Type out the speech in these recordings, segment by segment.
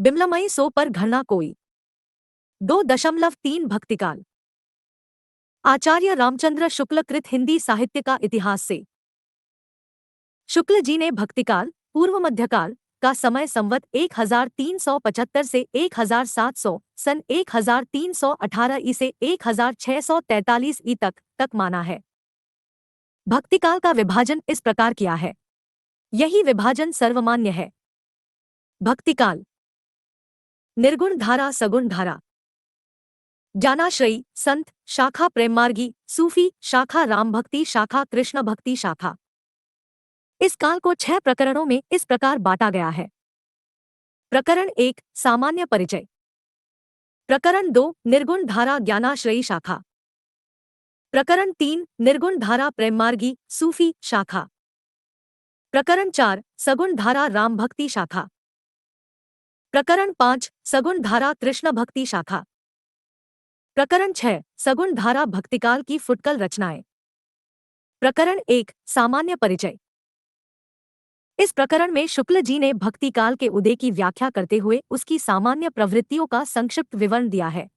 बिमलमयी सो पर घृणा कोई। 2.3 भक्तिकाल। आचार्य रामचंद्र शुक्ल कृत हिंदी साहित्य का इतिहास से। शुक्ल जी ने भक्तिकाल पूर्व मध्यकाल का समय संवत 1375 से 1700 सन 1318 ई से 1643 ई तक माना है। भक्तिकाल का विभाजन इस प्रकार किया है। यही विभाजन सर्वमान्य है। भक्तिकाल निर्गुण धारा सगुण धारा। ज्ञानाश्रयी संत शाखा प्रेममार्गी सूफी शाखा राम भक्ति शाखा कृष्ण भक्ति शाखा। इस काल को 6 प्रकरणों में इस प्रकार बांटा गया है। प्रकरण 1 सामान्य परिचय। प्रकरण 2 निर्गुण धारा ज्ञानाश्रयी शाखा। प्रकरण 3 निर्गुण धारा प्रेममार्गी सूफी शाखा। प्रकरण 4 सगुण धारा राम भक्ति शाखा। प्रकरण 5 सगुण धारा कृष्ण भक्ति शाखा। प्रकरण 6 सगुण धारा भक्तिकाल की फुटकल रचनाएं। प्रकरण 1 सामान्य परिचय। इस प्रकरण में शुक्ल जी ने भक्तिकाल के उदय की व्याख्या करते हुए उसकी सामान्य प्रवृत्तियों का संक्षिप्त विवरण दिया है।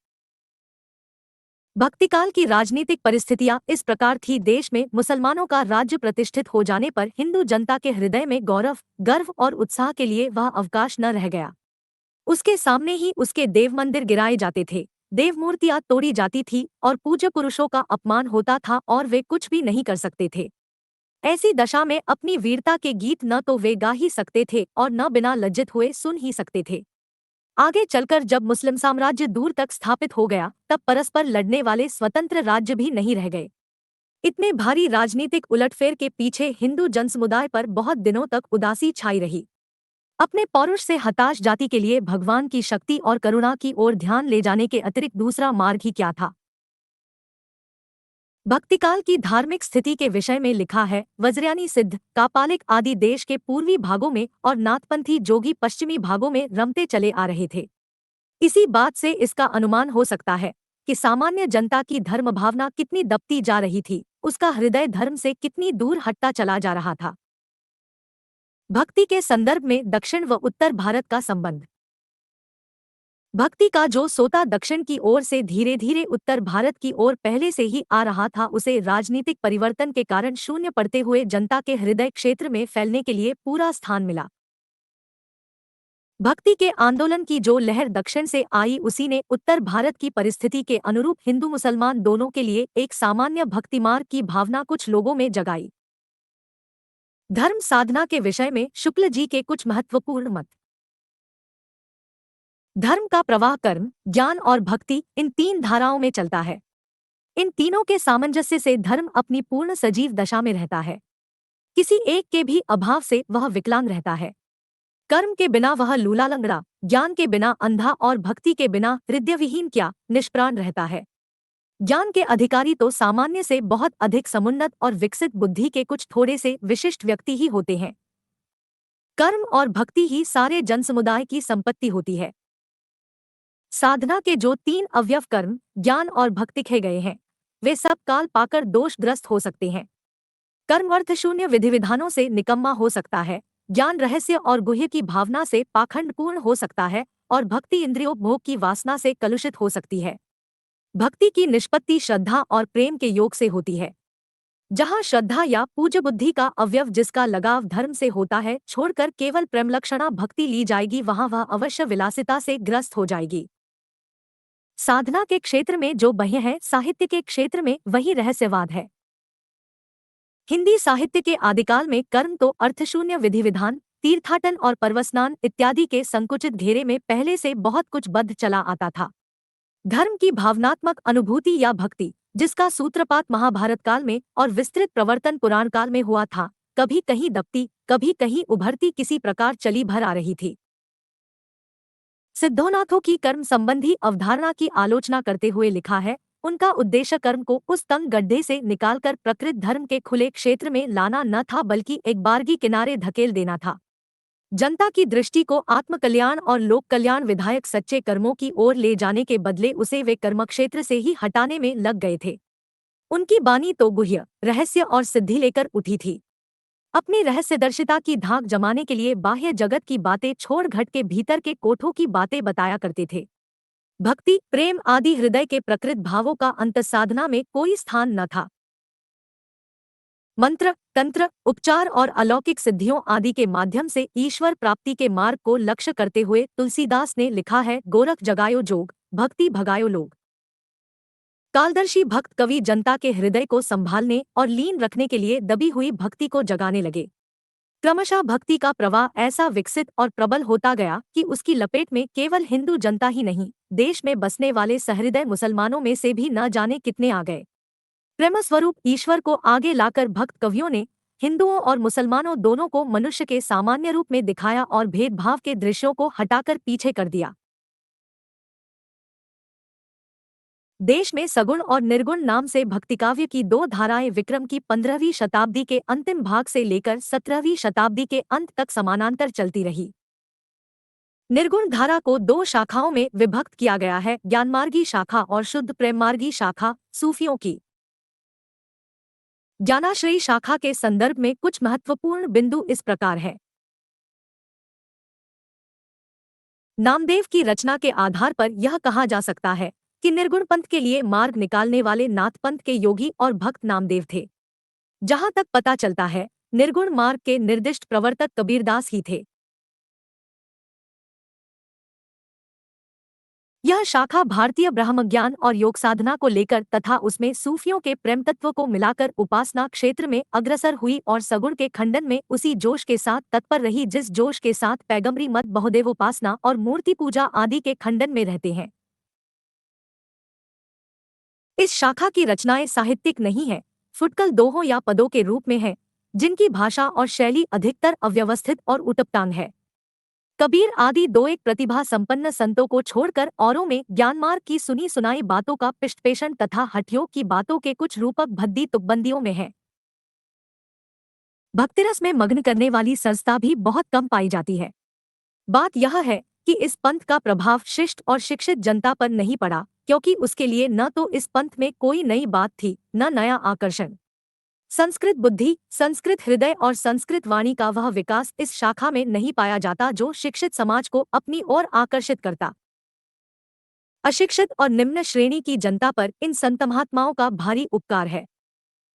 भक्तिकाल की राजनीतिक परिस्थितियां इस प्रकार थी। देश में मुसलमानों का राज्य प्रतिष्ठित हो जाने पर हिंदू जनता के हृदय में गौरव, गर्व और उत्साह के लिए वह अवकाश न रह गया। उसके सामने ही उसके देव मंदिर गिराए जाते थे, देव मूर्तियां तोड़ी जाती थी और पूज्य पुरुषों का अपमान होता था और वे कुछ भी नहीं कर सकते थे। ऐसी दशा में अपनी वीरता के गीत न तो वे गा ही सकते थे और न बिना लज्जित हुए सुन ही सकते थे। आगे चलकर जब मुस्लिम साम्राज्य दूर तक स्थापित हो गया तब परस्पर लड़ने वाले स्वतंत्र राज्य भी नहीं रह गए। इतने भारी राजनीतिक उलटफेर के पीछे हिंदू जनसमुदाय पर बहुत दिनों तक उदासी छाई रही। अपने पौरुष से हताश जाति के लिए भगवान की शक्ति और करुणा की ओर ध्यान ले जाने के अतिरिक्त दूसरा मार्ग ही क्या था। भक्तिकाल की धार्मिक स्थिति के विषय में लिखा है, वज्रयानी सिद्ध कापालिक आदि देश के पूर्वी भागों में और नाथपंथी जोगी पश्चिमी भागों में रमते चले आ रहे थे। इसी बात से इसका अनुमान हो सकता है कि सामान्य जनता की धर्म भावना कितनी दबती जा रही थी, उसका हृदय धर्म से कितनी दूर हटता चला जा रहा था। भक्ति के संदर्भ में दक्षिण व उत्तर भारत का संबंध। भक्ति का जो सोता दक्षिण की ओर से धीरे धीरे उत्तर भारत की ओर पहले से ही आ रहा था, उसे राजनीतिक परिवर्तन के कारण शून्य पड़ते हुए जनता के हृदय क्षेत्र में फैलने के लिए पूरा स्थान मिला। भक्ति के आंदोलन की जो लहर दक्षिण से आई, उसी ने उत्तर भारत की परिस्थिति के अनुरूप हिंदू मुसलमान दोनों के लिए एक सामान्य भक्तिमार्ग की भावना कुछ लोगों में जगाई। धर्म साधना के विषय में शुक्ल जी के कुछ महत्वपूर्ण मत। धर्म का प्रवाह कर्म, ज्ञान और भक्ति इन 3 धाराओं में चलता है। इन तीनों के सामंजस्य से धर्म अपनी पूर्ण सजीव दशा में रहता है। किसी एक के भी अभाव से वह विकलांग रहता है। कर्म के बिना वह लूला लंगड़ा, ज्ञान के बिना अंधा और भक्ति के बिना हृदयविहीन क्या निष्प्राण रहता है। ज्ञान के अधिकारी तो सामान्य से बहुत अधिक समुन्नत और विकसित बुद्धि के कुछ थोड़े से विशिष्ट व्यक्ति ही होते हैं। कर्म और भक्ति ही सारे जनसमुदाय की संपत्ति होती है। साधना के जो 3 अवयव कर्म, ज्ञान और भक्ति कहे गए हैं, वे सब काल पाकर दोषग्रस्त हो सकते हैं। कर्म अर्थशून्य विधि विधानों से निकम्मा हो सकता है, ज्ञान रहस्य और गुह्य की भावना से पाखंडपूर्ण हो सकता है और भक्ति इंद्रियोपभोग की वासना से कलुषित हो सकती है। भक्ति की निष्पत्ति श्रद्धा और प्रेम के योग से होती है। जहाँ श्रद्धा या पूज्य बुद्धि का अवयव जिसका लगाव धर्म से होता है छोड़कर केवल प्रेमलक्षणा भक्ति ली जाएगी, वहाँ वह अवश्य विलासिता से ग्रस्त हो जाएगी। साधना के क्षेत्र में जो बाह्य है, साहित्य के क्षेत्र में वही रहस्यवाद है। हिंदी साहित्य के आदिकाल में कर्म तो अर्थशून्य विधि विधान, तीर्थाटन और पर्वस्नान इत्यादि के संकुचित घेरे में पहले से बहुत कुछ बद्ध चला आता था। धर्म की भावनात्मक अनुभूति या भक्ति, जिसका सूत्रपात महाभारत काल में और विस्तृत प्रवर्तन पुराण काल में हुआ था, कभी कहीं दबती, कभी कहीं उभरती किसी प्रकार चली भर आ रही थी। सिद्धोनाथों की कर्म संबंधी अवधारणा की आलोचना करते हुए लिखा है, उनका उद्देश्य कर्म को उस तंग गड्ढे से निकालकर प्रकृत धर्म के खुले क्षेत्र में लाना न था, बल्कि एक बारगी किनारे धकेल देना था। जनता की दृष्टि को आत्मकल्याण और लोक कल्याण विधायक सच्चे कर्मों की ओर ले जाने के बदले उसे वे कर्मक्षेत्र से ही हटाने में लग गए थे। उनकी बानी तो गुह्य, रहस्य और सिद्धि लेकर उठी थी। अपनी रहस्यदर्शिता की धाक जमाने के लिए बाह्य जगत की बातें छोड़ घट के भीतर के कोठों की बातें बताया करते थे। भक्ति, प्रेम आदि हृदय के प्रकृत भावों का अंतसाधना में कोई स्थान न था। मंत्र, तंत्र, उपचार और अलौकिक सिद्धियों आदि के माध्यम से ईश्वर प्राप्ति के मार्ग को लक्ष्य करते हुए तुलसीदास ने लिखा है, गोरख जगायो जोग, भक्ति भगायो लोग। कालदर्शी भक्त कवि जनता के हृदय को संभालने और लीन रखने के लिए दबी हुई भक्ति को जगाने लगे। क्रमशः भक्ति का प्रवाह ऐसा विकसित और प्रबल होता गया कि उसकी लपेट में केवल हिंदू जनता ही नहीं, देश में बसने वाले सहृदय मुसलमानों में से भी न जाने कितने आ गए। प्रेमस्वरूप ईश्वर को आगे लाकर भक्त कवियों ने हिंदुओं और मुसलमानों दोनों को मनुष्य के सामान्य रूप में दिखाया और भेदभाव के दृश्यों को हटाकर पीछे कर दिया। देश में सगुण और निर्गुण नाम से भक्तिकाव्य की दो धाराएं विक्रम की 15वीं शताब्दी के अंतिम भाग से लेकर 17वीं शताब्दी के अंत तक समानांतर चलती रही। निर्गुण धारा को दो शाखाओं में विभक्त किया गया है, ज्ञानमार्गी शाखा और शुद्ध प्रेममार्गी शाखा। सूफियों की ज्ञानाश्रयी शाखा के संदर्भ में कुछ महत्वपूर्ण बिंदु इस प्रकार है। नामदेव की रचना के आधार पर यह कहा जा सकता है कि निर्गुण पंथ के लिए मार्ग निकालने वाले नाथ पंथ के योगी और भक्त नामदेव थे। जहां तक पता चलता है, निर्गुण मार्ग के निर्दिष्ट प्रवर्तक कबीरदास ही थे। यह शाखा भारतीय ब्रह्मज्ञान और योग साधना को लेकर तथा उसमें सूफियों के प्रेम तत्व को मिलाकर उपासना क्षेत्र में अग्रसर हुई और सगुण के खंडन में उसी जोश के साथ तत्पर रही जिस जोश के साथ पैगम्बरी मत बहुदेव उपासना और मूर्ति पूजा आदि के खंडन में रहते हैं। इस शाखा की रचनाएं साहित्यिक नहीं है, फुटकल दोहों या पदों के रूप में है, जिनकी भाषा और शैली अधिकतर अव्यवस्थित और उटपटांग है। कबीर आदि दो एक प्रतिभा संपन्न संतों को छोड़कर औरों में ज्ञानमार्ग की सुनी सुनाई बातों का पिष्टपेषण तथा हठयोग की बातों के कुछ रूपक भद्दी तुकबंदियों में है। भक्तिरस में मग्न करने वाली संस्था भी बहुत कम पाई जाती है। बात यह है कि इस पंथ का प्रभाव शिष्ट और शिक्षित जनता पर नहीं पड़ा, क्योंकि उसके लिए न तो इस पंथ में कोई नई बात थी, न नया आकर्षण। संस्कृत बुद्धि, संस्कृत हृदय और संस्कृत वाणी का वह विकास इस शाखा में नहीं पाया जाता जो शिक्षित समाज को अपनी ओर आकर्षित करता। अशिक्षित और निम्न श्रेणी की जनता पर इन संत महात्माओं का भारी उपकार है।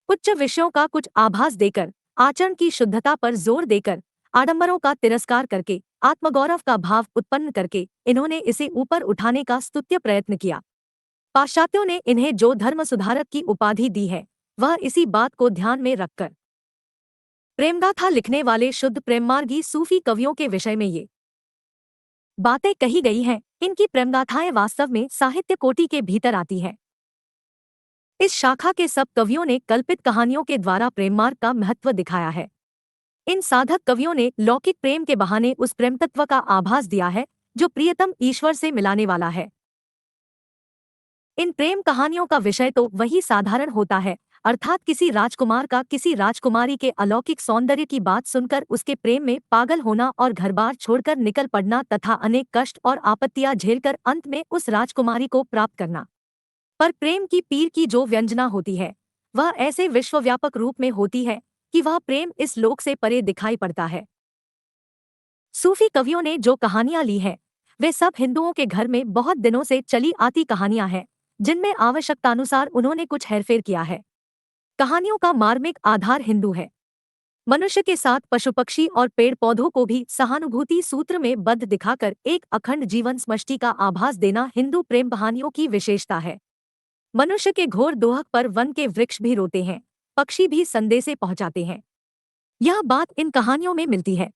उच्च विषयों का कुछ आभास देकर, आचरण की शुद्धता पर जोर देकर, आडंबरों का तिरस्कार करके, आत्मगौरव का भाव उत्पन्न करके इन्होंने इसे ऊपर उठाने का स्तुत्य प्रयत्न किया। पाश्चात्यों ने इन्हें जो धर्म सुधारक की उपाधि दी है, वह इसी बात को ध्यान में रखकर प्रेमगाथा लिखने वाले शुद्ध प्रेममार्गी सूफी कवियों के विषय में ये बातें कही गई हैं। इनकी प्रेमगाथाएं वास्तव में साहित्य कोटि के भीतर आती है। इस शाखा के सब कवियों ने कल्पित कहानियों के द्वारा प्रेममार्ग का महत्व दिखाया है। इन साधक कवियों ने लौकिक प्रेम के बहाने उस प्रेम तत्व का आभास दिया है जो प्रियतम ईश्वर से मिलाने वाला है। इन प्रेम कहानियों का विषय तो वही साधारण होता है, अर्थात किसी राजकुमार का किसी राजकुमारी के अलौकिक सौंदर्य की बात सुनकर उसके प्रेम में पागल होना और घर-बार छोड़कर निकल पड़ना तथा अनेक कष्ट और आपत्तियां झेलकर अंत में उस राजकुमारी को प्राप्त करना। पर प्रेम की पीर की जो व्यंजना होती है, वह ऐसे विश्वव्यापक रूप में होती है कि वह प्रेम इस लोक से परे दिखाई पड़ता है। सूफी कवियों ने जो कहानियां ली हैं, वे सब हिंदुओं के घर में बहुत दिनों से चली आती कहानियां हैं, जिनमें आवश्यकतानुसार उन्होंने कुछ हेरफेर किया है। कहानियों का मार्मिक आधार हिंदू है। मनुष्य के साथ पशु पक्षी और पेड़ पौधों को भी सहानुभूति सूत्र में बद्ध दिखाकर एक अखंड जीवन समष्टि का आभास देना हिंदू प्रेम कहानियों की विशेषता है। मनुष्य के घोर दोहक पर वन के वृक्ष भी रोते हैं, पक्षी भी संदेशे पहुंचाते हैं। यह बात इन कहानियों में मिलती है।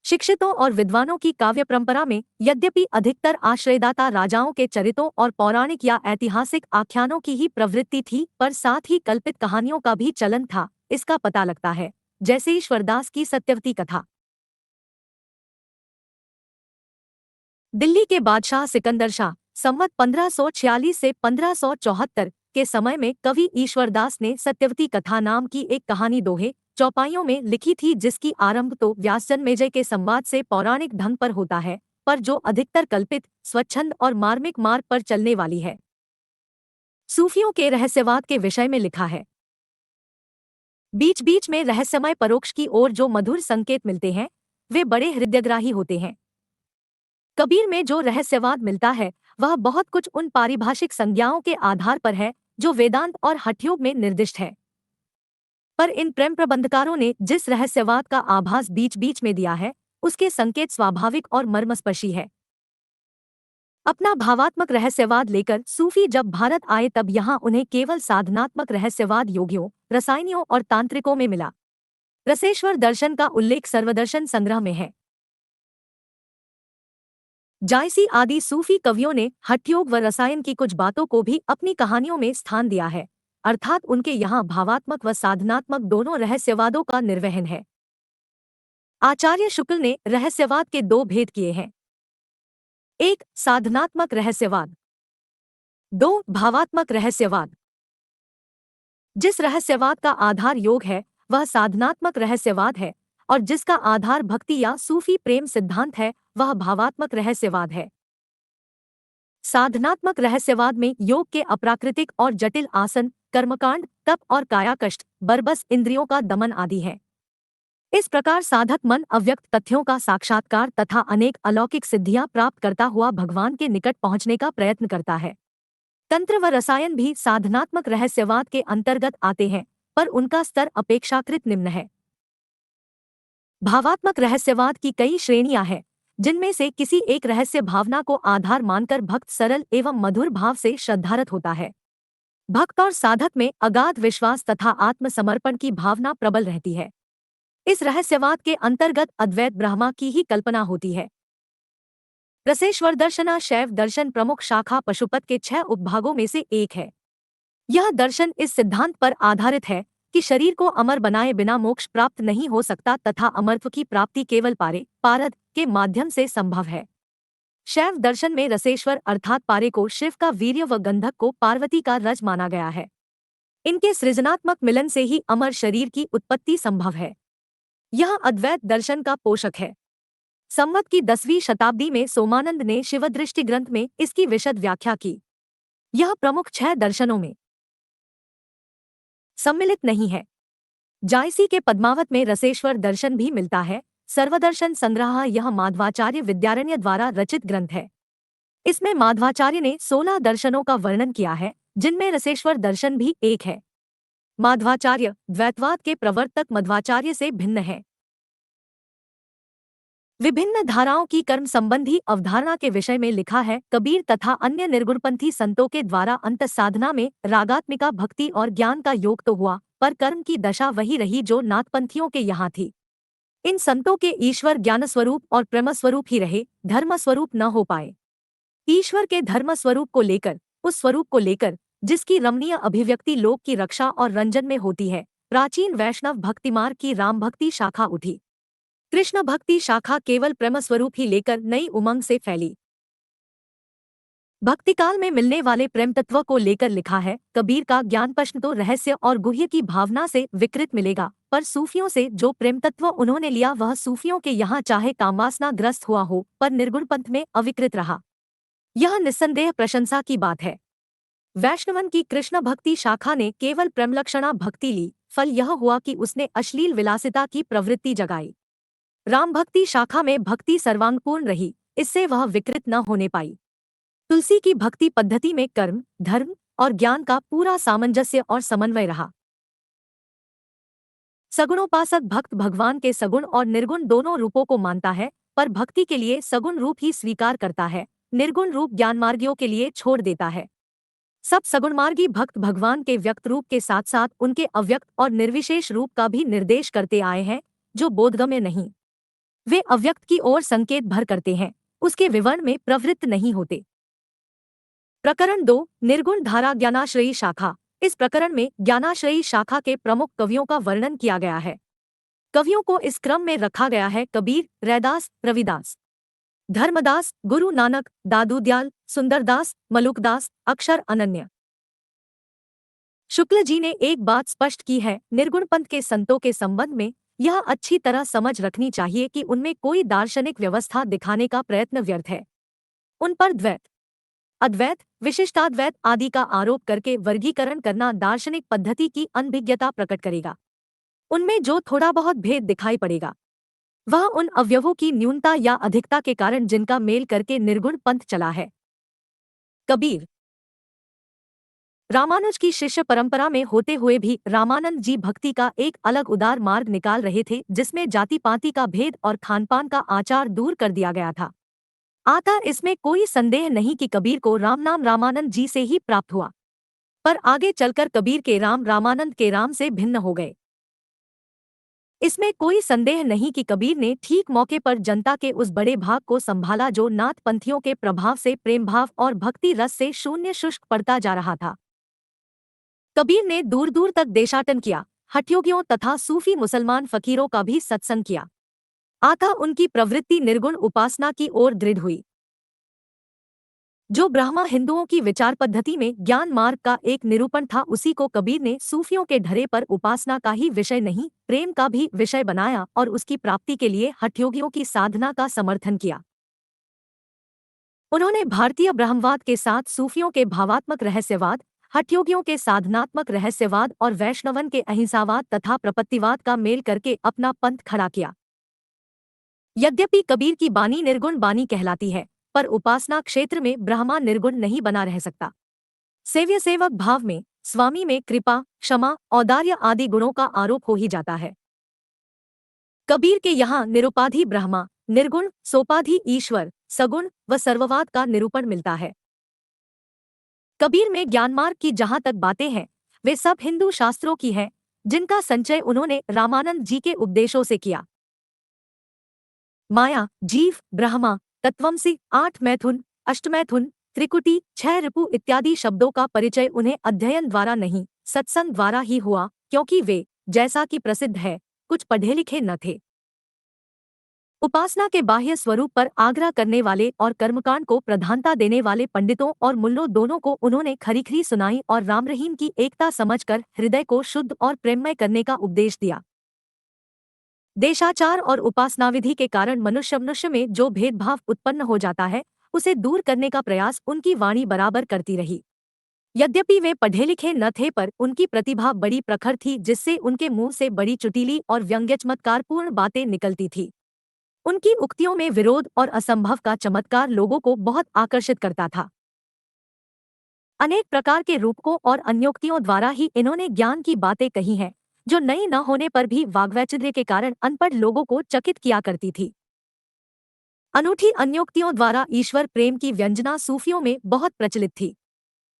शिक्षितों और विद्वानों की काव्य परंपरा में यद्यपि अधिकतर आश्रयदाता राजाओं के चरित्रों और पौराणिक या ऐतिहासिक आख्यानों की ही प्रवृत्ति थी, पर साथ ही कल्पित कहानियों का भी चलन था। इसका पता लगता है, जैसे ईश्वरदास की सत्यवती कथा। दिल्ली के बादशाह सिकंदर शाह संवत 1546 से 1574 के समय में कवि ईश्वरदास ने सत्यवती कथा नाम की एक कहानी दोहे चौपाइयों में लिखी थी, जिसकी आरंभ तो व्यासजनमेजय के संवाद से पौराणिक ढंग पर होता है, पर जो अधिकतर कल्पित, स्वच्छंद और मार्मिक मार्ग पर चलने वाली है। सूफियों के रहस्यवाद के विषय में लिखा है। बीच बीच में रहस्यमय परोक्ष की ओर जो मधुर संकेत मिलते हैं वे बड़े हृदयग्राही होते हैं। कबीर में जो रहस्यवाद मिलता है वह बहुत कुछ उन पारिभाषिक संज्ञाओं के आधार पर है जो वेदांत और हठयोग में निर्दिष्ट है। पर इन प्रेम प्रबंधकारों ने जिस रहस्यवाद का आभास बीच बीच में दिया है उसके संकेत स्वाभाविक और मर्मस्पर्शी है। अपना भावात्मक रहस्यवाद लेकर सूफी जब भारत आए तब यहाँ उन्हें केवल साधनात्मक रहस्यवाद योगियों, रसायनियों और तांत्रिकों में मिला। रसेश्वर दर्शन का उल्लेख सर्वदर्शन संग्रह में है। जायसी आदि सूफी कवियों ने हठयोग व रसायन की कुछ बातों को भी अपनी कहानियों में स्थान दिया है, अर्थात उनके यहाँ भावात्मक व साधनात्मक दोनों रहस्यवादों का निर्वहन है। आचार्य शुक्ल ने रहस्यवाद के दो भेद किए हैं। एक, साधनात्मक रहस्यवाद। दो, भावात्मक रहस्यवाद। जिस रहस्यवाद का आधार योग है वह साधनात्मक रहस्यवाद है और जिसका आधार भक्ति या सूफी प्रेम सिद्धांत है वह भावात्मक रहस्यवाद है। साधनात्मक रहस्यवाद में योग के अप्राकृतिक और जटिल आसन, कर्मकांड, तप और कायाकष्ट, बरबस इंद्रियों का दमन आदि है। इस प्रकार साधक मन अव्यक्त तथ्यों का साक्षात्कार तथा अनेक अलौकिक सिद्धियां प्राप्त करता हुआ भगवान के निकट पहुंचने का प्रयत्न करता है। तंत्र व रसायन भी साधनात्मक रहस्यवाद के अंतर्गत आते हैं, पर उनका स्तर अपेक्षाकृत निम्न है। भावात्मक रहस्यवाद की कई श्रेणियां हैं, जिनमें से किसी एक रहस्य भावना को आधार मानकर भक्त सरल एवं मधुर भाव से श्रद्धारत होता है। भक्त और साधक में अगाध विश्वास तथा आत्मसमर्पण की भावना प्रबल रहती है। इस रहस्यवाद के अंतर्गत अद्वैत ब्रह्मा की ही कल्पना होती है। रसेश्वर दर्शना शैव दर्शन प्रमुख शाखा पशुपत के 6 उपभागों में से एक है। यह दर्शन इस सिद्धांत पर आधारित है कि शरीर को अमर बनाए बिना मोक्ष प्राप्त नहीं हो सकता तथा अमरत्व की प्राप्ति केवल पारद के माध्यम से संभव है। शैव दर्शन में रसेश्वर अर्थात पारे को शिव का वीर्य व गंधक को पार्वती का रज माना गया है। इनके सृजनात्मक मिलन से ही अमर शरीर की उत्पत्ति संभव है। यह अद्वैत दर्शन का पोषक है। संवत की 10वीं शताब्दी में सोमानंद ने शिवदृष्टि ग्रंथ में इसकी विशद व्याख्या की। यह प्रमुख 6 दर्शनों में सम्मिलित नहीं है। जायसी के पद्मावत में रसेश्वर दर्शन भी मिलता है। सर्वदर्शन संग्रह यह माधवाचार्य विद्यारण्य द्वारा रचित ग्रंथ है। इसमें माधवाचार्य ने 16 दर्शनों का वर्णन किया है, जिनमें रसेश्वर दर्शन भी एक है। माधवाचार्य द्वैतवाद के प्रवर्तक मध्वाचार्य से भिन्न है। विभिन्न धाराओं की कर्म संबंधी अवधारणा के विषय में लिखा है। कबीर तथा अन्य निर्गुणपंथी संतों के द्वारा अंत साधना में रागात्मिका भक्ति और ज्ञान का योग तो हुआ, पर कर्म की दशा वही रही जो नाथपंथियों के यहाँ थी। इन संतों के ईश्वर ज्ञानस्वरूप और प्रेमस्वरूप ही रहे, धर्मस्वरूप न हो पाए। ईश्वर के धर्मस्वरूप को लेकर, उस स्वरूप को लेकर जिसकी रमणीय अभिव्यक्ति लोक की रक्षा और रंजन में होती है, प्राचीन वैष्णव भक्तिमार्ग की राम भक्ति शाखा उठी। कृष्ण भक्ति शाखा केवल प्रेमस्वरूप ही लेकर नई उमंग से फैली। भक्तिकाल में मिलने वाले प्रेम तत्व को लेकर लिखा है। कबीर का ज्ञान प्रश्न तो रहस्य और गुह्य की भावना से विकृत मिलेगा, पर सूफियों से जो प्रेम तत्व उन्होंने लिया वह सूफियों के यहाँ चाहे कामवासना ग्रस्त हुआ हो पर निर्गुण पंथ में अविकृत रहा। यह निस्संदेह प्रशंसा की बात है। वैष्णवन की कृष्ण भक्ति शाखा ने केवल प्रेमलक्षणा भक्ति ली, फल यह हुआ कि उसने अश्लील विलासिता की प्रवृत्ति जगाई। राम भक्ति शाखा में भक्ति सर्वांगपूर्ण रही, इससे वह विकृत न होने पाई। तुलसी की भक्ति पद्धति में कर्म, धर्म और ज्ञान का पूरा सामंजस्य और समन्वय रहा। सगुणोपासक भक्त भगवान के सगुण और निर्गुण दोनों रूपों को मानता है, पर भक्ति के लिए सगुण रूप ही स्वीकार करता है, निर्गुण रूप ज्ञानमार्गियों के लिए छोड़ देता है। सब सगुणमार्गी भक्त भगवान के व्यक्त रूप के साथ साथ उनके अव्यक्त और निर्विशेष रूप का भी निर्देश करते आए हैं, जो बोधगम्य नहीं। वे अव्यक्त की ओर संकेत भर करते हैं, उसके विवरण में प्रवृत्त नहीं होते। प्रकरण 2, निर्गुण धारा ज्ञानाश्रयी शाखा। इस प्रकरण में ज्ञानाश्रयी शाखा के प्रमुख कवियों का वर्णन किया गया है। कवियों को इस क्रम में रखा गया है: कबीर, रैदास, रविदास, धर्मदास, गुरु नानक, दादूदयाल, सुंदरदास, मलुकदास, अक्षर अनन्य। शुक्ल जी ने एक बात स्पष्ट की है, निर्गुण पंथ के संतों के संबंध में यह अच्छी तरह समझ रखनी चाहिए कि उनमें कोई दार्शनिक व्यवस्था दिखाने का प्रयत्न व्यर्थ है। उन पर द्वैत, अद्वैत, विशिष्टाद्वैत आदि का आरोप करके वर्गीकरण करना दार्शनिक पद्धति की अनभिज्ञता प्रकट करेगा। उनमें जो थोड़ा बहुत भेद दिखाई पड़ेगा वह उन अवयवों की न्यूनता या अधिकता के कारण जिनका मेल करके निर्गुण पंथ चला है। कबीर रामानुज की शिष्य परंपरा में होते हुए भी रामानंद जी भक्ति का एक अलग उदार मार्ग निकाल रहे थे जिसमें जाति पाति का भेद और खानपान का आचार दूर कर दिया गया था। आता इसमें कोई संदेह नहीं कि कबीर को राम नाम रामानंद जी से ही प्राप्त हुआ, पर आगे चलकर कबीर के राम रामानंद के राम से भिन्न हो गए। इसमें कोई संदेह नहीं कि कबीर ने ठीक मौके पर जनता के उस बड़े भाग को संभाला जो नाथपंथियों के प्रभाव से प्रेम भाव और भक्ति रस से शून्य शुष्क पड़ता जा रहा था। कबीर ने दूर दूर तक देशाटन किया, हठयोगियों तथा सूफी मुसलमान फकीरों का भी सत्संग किया। आता उनकी प्रवृत्ति निर्गुण उपासना की ओर दृढ़ हुई। जो ब्राह्मण हिंदुओं की विचार पद्धति में ज्ञान मार्ग का एक निरूपण था उसी को कबीर ने सूफियों के ढरे पर उपासना का ही विषय नहीं प्रेम का भी विषय बनाया और उसकी प्राप्ति के लिए हठयोगियों की साधना का समर्थन किया। उन्होंने भारतीय ब्रह्मवाद के साथ सूफियों के भावात्मक रहस्यवाद, हठयोगियों के साधनात्मक रहस्यवाद और वैष्णवन के अहिंसावाद तथा प्रपत्तिवाद का मेल करके अपना पंथ खड़ा किया। यद्यपि कबीर की बानी निर्गुण बानी कहलाती है, पर उपासना क्षेत्र में ब्रह्मा निर्गुण नहीं बना रह सकता। सेव्य सेवक भाव में, स्वामी में कृपा, क्षमा, औदार्य आदि गुणों का आरोप हो ही जाता है। कबीर के यहाँ निरुपाधि ब्रह्मा, निर्गुण, सोपाधि ईश्वर, सगुण व सर्ववाद का निरूपण मिलता है। कबीर में ज्ञानमार्ग की जहाँ तक बातें हैं वे सब हिंदू शास्त्रों की हैं, जिनका संचय उन्होंने रामानंद जी के उपदेशों से किया। माया, जीव, ब्रह्मा, तत्वमसि, 8 मैथुन, अष्टमैथुन, त्रिकुटी, 6 रिपु इत्यादि शब्दों का परिचय उन्हें अध्ययन द्वारा नहीं सत्संग द्वारा ही हुआ, क्योंकि वे, जैसा कि प्रसिद्ध है, कुछ पढ़े लिखे न थे। उपासना के बाह्य स्वरूप पर आग्रह करने वाले और कर्मकांड को प्रधानता देने वाले पंडितों और मुल्लों दोनों को उन्होंने खरीखरी सुनाई और राम रहीम की एकता समझकर हृदय को शुद्ध और प्रेममय करने का उपदेश दिया। देशाचार और उपासना विधि के कारण मनुष्य में जो भेदभाव उत्पन्न हो जाता है उसे दूर करने का प्रयास उनकी वाणी बराबर करती रही। यद्यपि वे पढ़े लिखे न थे पर उनकी प्रतिभा बड़ी प्रखर थी जिससे उनके मुंह से बड़ी चुटीली और व्यंग्यचमत्कारपूर्ण बातें निकलती थी। उनकी उक्तियों में विरोध और असंभव का चमत्कार लोगों को बहुत आकर्षित करता था। अनेक प्रकार के रूपकों और अन्योक्तियों द्वारा ही इन्होंने ज्ञान की बातें कही हैं, जो नई न होने पर भी वाग्वैचित्र्य के कारण अनपढ़ लोगों को चकित किया करती थी। अनूठी अन्योक्तियों द्वारा ईश्वर प्रेम की व्यंजना सूफियों में बहुत प्रचलित थी।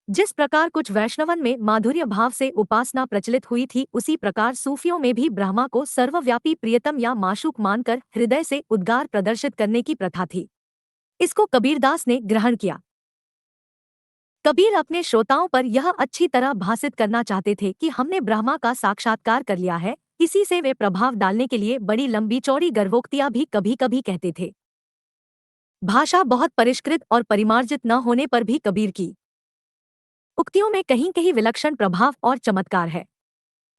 जिस प्रकार कुछ वैष्णवन में माधुर्य भाव से उपासना प्रचलित हुई थी उसी प्रकार सूफियों में भी ब्रह्मा को सर्वव्यापी प्रियतम या माशूक मानकर हृदय से उद्गार प्रदर्शित करने की प्रथा थी। इसको कबीरदास ने ग्रहण किया। कबीर अपने श्रोताओं पर यह अच्छी तरह भाषित करना चाहते थे कि हमने ब्रह्मा का साक्षात्कार कर लिया है। इसी से वे प्रभाव डालने के लिए बड़ी लंबी चौड़ी गर्वोक्तियां भी कभी कभी कहते थे। भाषा बहुत परिष्कृत और परिमार्जित न होने पर भी कबीर की उक्तियों में कहीं कहीं विलक्षण प्रभाव और चमत्कार है।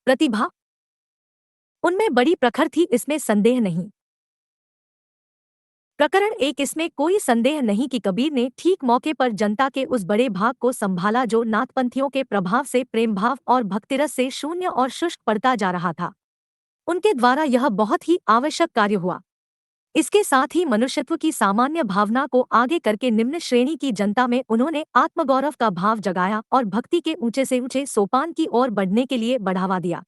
प्रतिभा उनमें बड़ी प्रखर थी, इसमें संदेह नहीं। प्रकरण 1 इसमें कोई संदेह नहीं कि कबीर ने ठीक मौके पर जनता के उस बड़े भाग को संभाला जो नाथपंथियों के प्रभाव से प्रेम भाव और भक्तिरस से शून्य और शुष्क पड़ता जा रहा था। उनके द्वारा यह बहुत ही आवश्यक कार्य हुआ। इसके साथ ही मनुष्यत्व की सामान्य भावना को आगे करके निम्न श्रेणी की जनता में उन्होंने आत्मगौरव का भाव जगाया और भक्ति के ऊंचे से ऊंचे सोपान की ओर बढ़ने के लिए बढ़ावा दिया।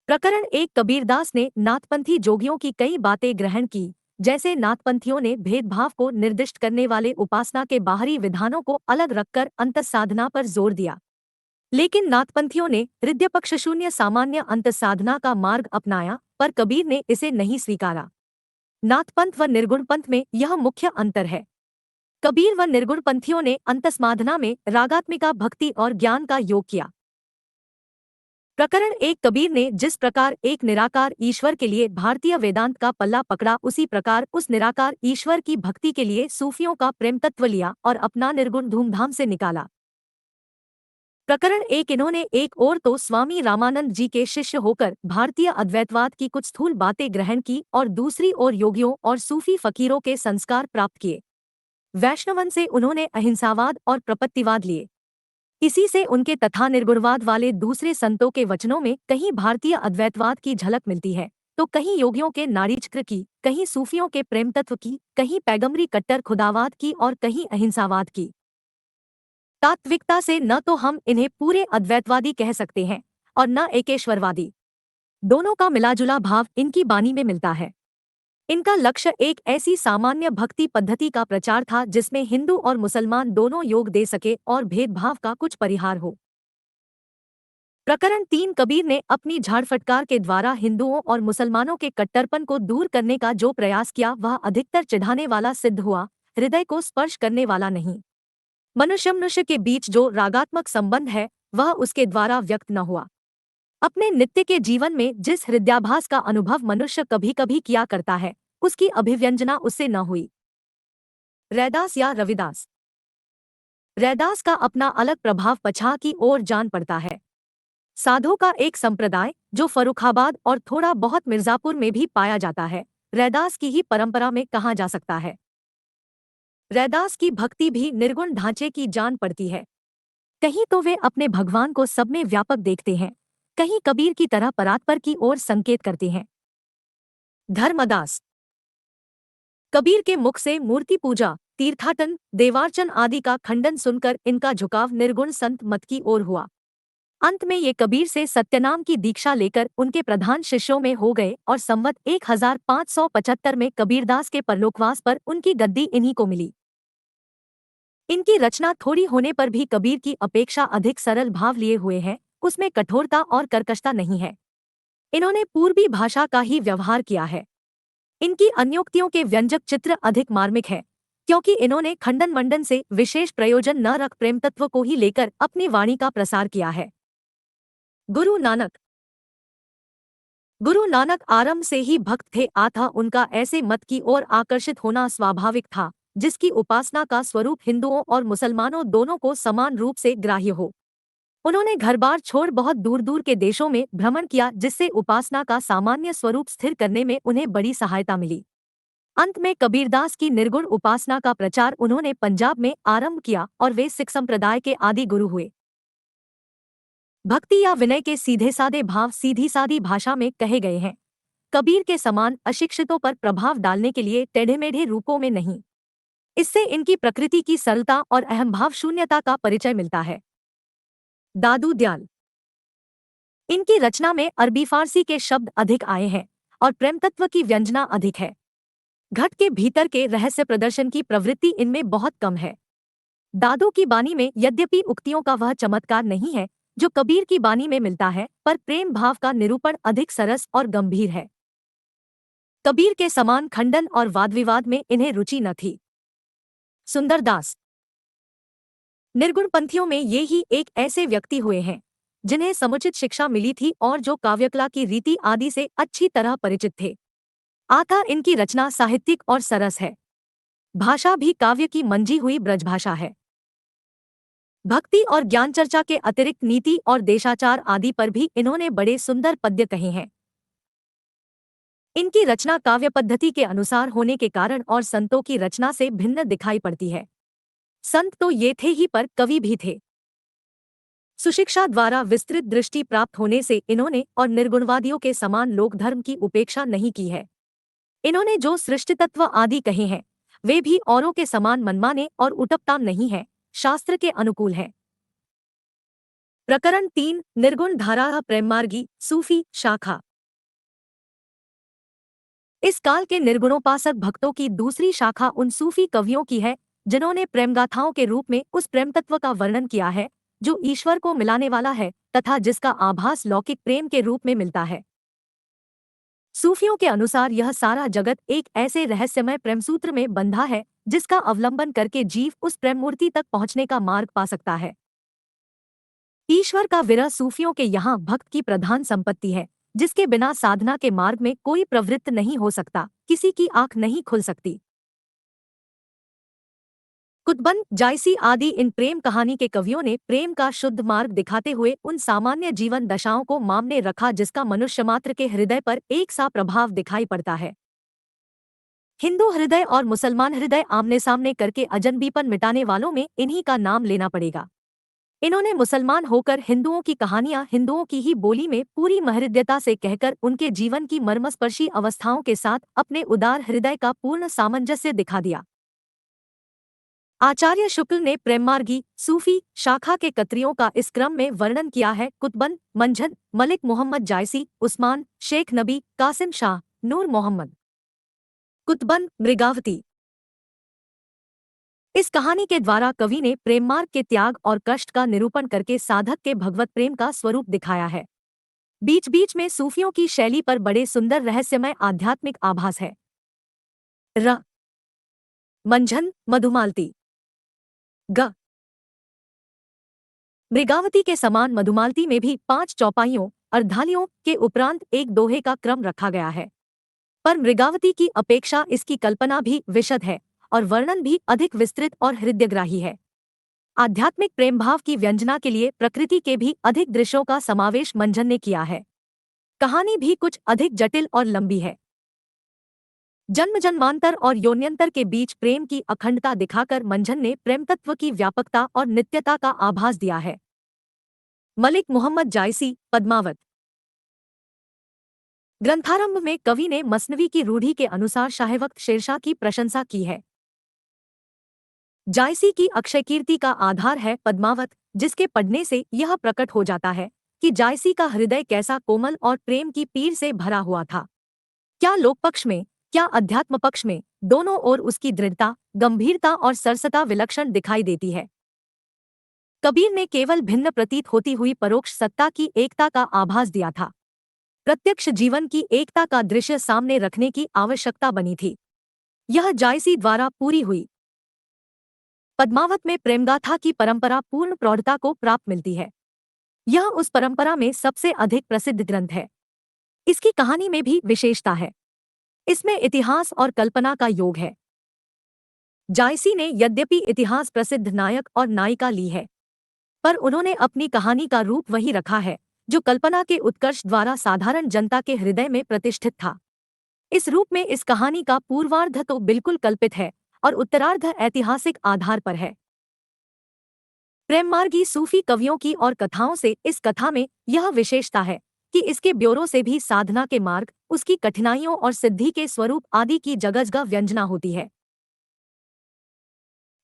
प्रकरण 1 कबीरदास ने नाथपंथी जोगियों की कई बातें ग्रहण की, जैसे नाथपंथियों ने भेदभाव को निर्दिष्ट करने वाले उपासना के बाहरी विधानों को अलग रखकर अंतःसाधना पर जोर दिया। लेकिन नाथपंथियों ने हृदयपक्ष शून्य सामान्य अंतःसाधना का मार्ग अपनाया, पर कबीर ने इसे नहीं स्वीकारा। नाथपंथ व निर्गुण पंथ में यह मुख्य अंतर है। कबीर व निर्गुण पंथियों ने अंतस्माधना में रागात्मिका भक्ति और ज्ञान का योग किया। प्रकरण 1 कबीर ने जिस प्रकार एक निराकार ईश्वर के लिए भारतीय वेदांत का पल्ला पकड़ा उसी प्रकार उस निराकार ईश्वर की भक्ति के लिए सूफियों का प्रेम तत्व लिया और अपना निर्गुण धूमधाम से निकाला। प्रकरण 1 इन्होंने एक ओर तो स्वामी रामानंद जी के शिष्य होकर भारतीय अद्वैतवाद की कुछ स्थूल बातें ग्रहण की और दूसरी ओर योगियों और सूफी फकीरों के संस्कार प्राप्त किए। वैष्णवन से उन्होंने अहिंसावाद और प्रपत्तिवाद लिए। इसी से उनके तथा निर्गुणवाद वाले दूसरे संतों के वचनों में कहीं भारतीय अद्वैतवाद की झलक मिलती है, तो कहीं योगियों के नारीचक्र की, कहीं सूफियों के प्रेम तत्व की, कहीं पैगम्बरी कट्टर खुदावाद की और कहीं अहिंसावाद की। तात्विकता से न तो हम इन्हें पूरे अद्वैतवादी कह सकते हैं और न एकेश्वरवादी। दोनों का मिलाजुला भाव इनकी बानी में मिलता है। इनका लक्ष्य एक ऐसी सामान्य भक्ति पद्धति का प्रचार था जिसमें हिंदू और मुसलमान दोनों योग दे सके और भेदभाव का कुछ परिहार हो। प्रकरण 3 कबीर ने अपनी झाड़ फटकार के द्वारा हिंदुओं और मुसलमानों के कट्टरपन को दूर करने का जो प्रयास किया वह अधिकतर चिढ़ाने वाला सिद्ध हुआ, हृदय को स्पर्श करने वाला नहीं। मनुष्य मनुष्य के बीच जो रागात्मक संबंध है वह उसके द्वारा व्यक्त न हुआ। अपने नित्य के जीवन में जिस हृदयाभास का अनुभव मनुष्य कभी कभी किया करता है, उसकी अभिव्यंजना उससे न हुई। रैदास या रविदास। रैदास का अपना अलग प्रभाव पछाह की ओर जान पड़ता है। साधों का एक संप्रदाय जो फर्रुखाबाद और थोड़ा बहुत मिर्जापुर में भी पाया जाता है, रैदास की ही परंपरा में कहा जा सकता है। रैदास की भक्ति भी निर्गुण ढांचे की जान पड़ती है। कहीं तो वे अपने भगवान को सब में व्यापक देखते हैं, कहीं कबीर की तरह परात्पर की ओर संकेत करते हैं। धर्मदास। कबीर के मुख से मूर्ति पूजा, तीर्थाटन, देवार्चन आदि का खंडन सुनकर इनका झुकाव निर्गुण संत मत की ओर हुआ। अंत में ये कबीर से सत्यनाम की दीक्षा लेकर उनके प्रधान शिष्यों में हो गए और संवत 1575 में कबीरदास के परलोकवास पर उनकी गद्दी इन्हीं को मिली। इनकी रचना थोड़ी होने पर भी कबीर की अपेक्षा अधिक सरल भाव लिए हुए है, उसमें कठोरता और कर्कशता नहीं है। इन्होंने पूर्वी भाषा का ही व्यवहार किया है। इनकी अन्योक्तियों के व्यंजक चित्र अधिक मार्मिक है, क्योंकि इन्होंने खंडन मंडन से विशेष प्रयोजन न रख प्रेम तत्व को ही लेकर अपनी वाणी का प्रसार किया है। गुरु नानक। गुरु नानक आरंभ से ही भक्त थे, अतः उनका ऐसे मत की ओर आकर्षित होना स्वाभाविक था जिसकी उपासना का स्वरूप हिंदुओं और मुसलमानों दोनों को समान रूप से ग्राह्य हो। उन्होंने घर-बार छोड़ बहुत दूर-दूर के देशों में भ्रमण किया, जिससे उपासना का सामान्य स्वरूप स्थिर करने में उन्हें बड़ी सहायता मिली। अंत में कबीरदास की निर्गुण उपासना का प्रचार उन्होंने पंजाब में आरंभ किया और वे सिख संप्रदाय के आदि गुरु हुए। भक्ति या विनय के सीधे साधे भाव सीधी सादी भाषा में कहे गए हैं। कबीर के समान अशिक्षितों पर प्रभाव डालने के लिए टेढ़े मेढ़े रूपों में नहीं। इससे इनकी प्रकृति की सरलता और अहंभाव शून्यता का परिचय मिलता है। दादू दयाल। इनकी रचना में अरबी फारसी के शब्द अधिक आए हैं और प्रेम तत्व की व्यंजना अधिक है। घट के भीतर के रहस्य प्रदर्शन की प्रवृत्ति इनमें बहुत कम है। दादू की बानी में यद्यपि उक्तियों का वह चमत्कार नहीं है जो कबीर की बानी में मिलता है, पर प्रेम भाव का निरूपण अधिक सरस और गंभीर है। कबीर के समान खंडन और वाद विवाद में इन्हें रुचि न थी। सुंदरदास। निर्गुणपंथियों में ये ही एक ऐसे व्यक्ति हुए हैं जिन्हें समुचित शिक्षा मिली थी और जो काव्यकला की रीति आदि से अच्छी तरह परिचित थे। अतः इनकी रचना साहित्यिक और सरस है। भाषा भी काव्य की मंजी हुई ब्रजभाषा है। भक्ति और ज्ञान चर्चा के अतिरिक्त नीति और देशाचार आदि पर भी इन्होंने बड़े सुंदर पद्य कहे हैं। इनकी रचना काव्य पद्धति के अनुसार होने के कारण और संतों की रचना से भिन्न दिखाई पड़ती है। संत तो ये थे ही, पर कवि भी थे। सुशिक्षा द्वारा विस्तृत दृष्टि प्राप्त होने से इन्होंने और निर्गुणवादियों के समान लोकधर्म की उपेक्षा नहीं की है। इन्होंने जो सृष्टितत्व आदि कहे हैं वे भी औरों के समान मनमाने और उटपटांग नहीं है, शास्त्र के अनुकूल है। प्रकरण 3 निर्गुण धारा प्रेममार्गी सूफी शाखा। इस काल के निर्गुणोपासक भक्तों की दूसरी शाखा उन सूफी कवियों की है जिन्होंने प्रेमगाथाओं के रूप में उस प्रेम तत्व का वर्णन किया है जो ईश्वर को मिलाने वाला है तथा जिसका आभास लौकिक प्रेम के रूप में मिलता है। सूफियों के अनुसार यह सारा जगत एक ऐसे रहस्यमय प्रेमसूत्र में बंधा है जिसका अवलंबन करके जीव उस प्रेम मूर्ति तक पहुंचने का मार्ग पा सकता है। ईश्वर का विरह सूफियों के यहाँ भक्त की प्रधान संपत्ति है, जिसके बिना साधना के मार्ग में कोई प्रवृत्त नहीं हो सकता, किसी की आंख नहीं खुल सकती। कुतबंद, जायसी आदि इन प्रेम कहानी के कवियों ने प्रेम का शुद्ध मार्ग दिखाते हुए उन सामान्य जीवन दशाओं को मामने रखा जिसका मनुष्य मात्र के हृदय पर एक सा प्रभाव दिखाई पड़ता है। हिंदू हृदय और मुसलमान हृदय आमने सामने करके अजनबीपन मिटाने वालों में इन्हीं का नाम लेना पड़ेगा। इन्होंने मुसलमान होकर हिंदुओं की कहानियां हिंदुओं की ही बोली में पूरी महृदयता से कहकर उनके जीवन की मर्मस्पर्शी अवस्थाओं के साथ अपने उदार हृदय का पूर्ण सामंजस्य दिखा दिया। आचार्य शुक्ल ने प्रेममार्गी सूफी शाखा के कतरियों का इस क्रम में वर्णन किया है। कुतबन, मंझन, मलिक मोहम्मद जायसी, उस्मान, शेख नबी, कासिम शाह, नूर मोहम्मद। कुतबन, मृगावती। इस कहानी के द्वारा कवि ने प्रेम मार्ग के त्याग और कष्ट का निरूपण करके साधक के भगवत प्रेम का स्वरूप दिखाया है। बीच बीच में सूफियों की शैली पर बड़े सुंदर रहस्यमय आध्यात्मिक आभास है। र मंझन, मधुमालती। ग मृगावती के समान मधुमालती में भी 5 चौपाइयों अर्धालियों के उपरांत एक दोहे का क्रम रखा गया है। पर मृगावती की अपेक्षा इसकी कल्पना भी विशद है और वर्णन भी अधिक विस्तृत और हृदयग्राही है। आध्यात्मिक प्रेम भाव की व्यंजना के लिए प्रकृति के भी अधिक दृश्यों का समावेश मंझन ने किया है। कहानी भी कुछ अधिक जटिल और लंबी है। जन्म जन्मांतर और योन्यंतर के बीच प्रेम की अखंडता दिखाकर मंझन ने प्रेम तत्व की व्यापकता और नित्यता का आभास दिया है। मलिक मोहम्मद जायसी, पद्मावत। ग्रंथारंभ में कवि ने मसनवी की रूढ़ी के अनुसार शाहवक्त शेरशाह की प्रशंसा की है। जायसी की अक्षयकीर्ति का आधार है पद्मावत, जिसके पढ़ने से यह प्रकट हो जाता है कि जायसी का हृदय कैसा कोमल और प्रेम की पीर से भरा हुआ था। क्या लोक पक्ष में, क्या अध्यात्म पक्ष में, दोनों ओर उसकी दृढ़ता, गंभीरता और सरसता विलक्षण दिखाई देती है। कबीर ने केवल भिन्न प्रतीत होती हुई परोक्ष सत्ता की एकता का आभास दिया था। प्रत्यक्ष जीवन की एकता का दृश्य सामने रखने की आवश्यकता बनी थी। यह जायसी द्वारा पूरी हुई। पद्मावत में प्रेमगाथा की परंपरा पूर्ण प्रौढ़ता को प्राप्त मिलती है। यह उस परंपरा में सबसे अधिक प्रसिद्ध ग्रंथ है। इसकी कहानी में भी विशेषता है। इसमें इतिहास और कल्पना का योग है। जायसी ने यद्यपि इतिहास प्रसिद्ध नायक और नायिका ली है, पर उन्होंने अपनी कहानी का रूप वही रखा है जो कल्पना के उत्कर्ष द्वारा साधारण जनता के हृदय में प्रतिष्ठित था। इस रूप में इस कहानी का पूर्वार्ध तो बिल्कुल कल्पित है और उत्तरार्ध ऐतिहासिक आधार पर है। प्रेममार्गी सूफी कवियों की और कथाओं से इस कथा में यह विशेषता है कि इसके ब्योरों से भी साधना के मार्ग, उसकी कठिनाइयों और सिद्धि के स्वरूप आदि की जगजगा व्यंजना होती है।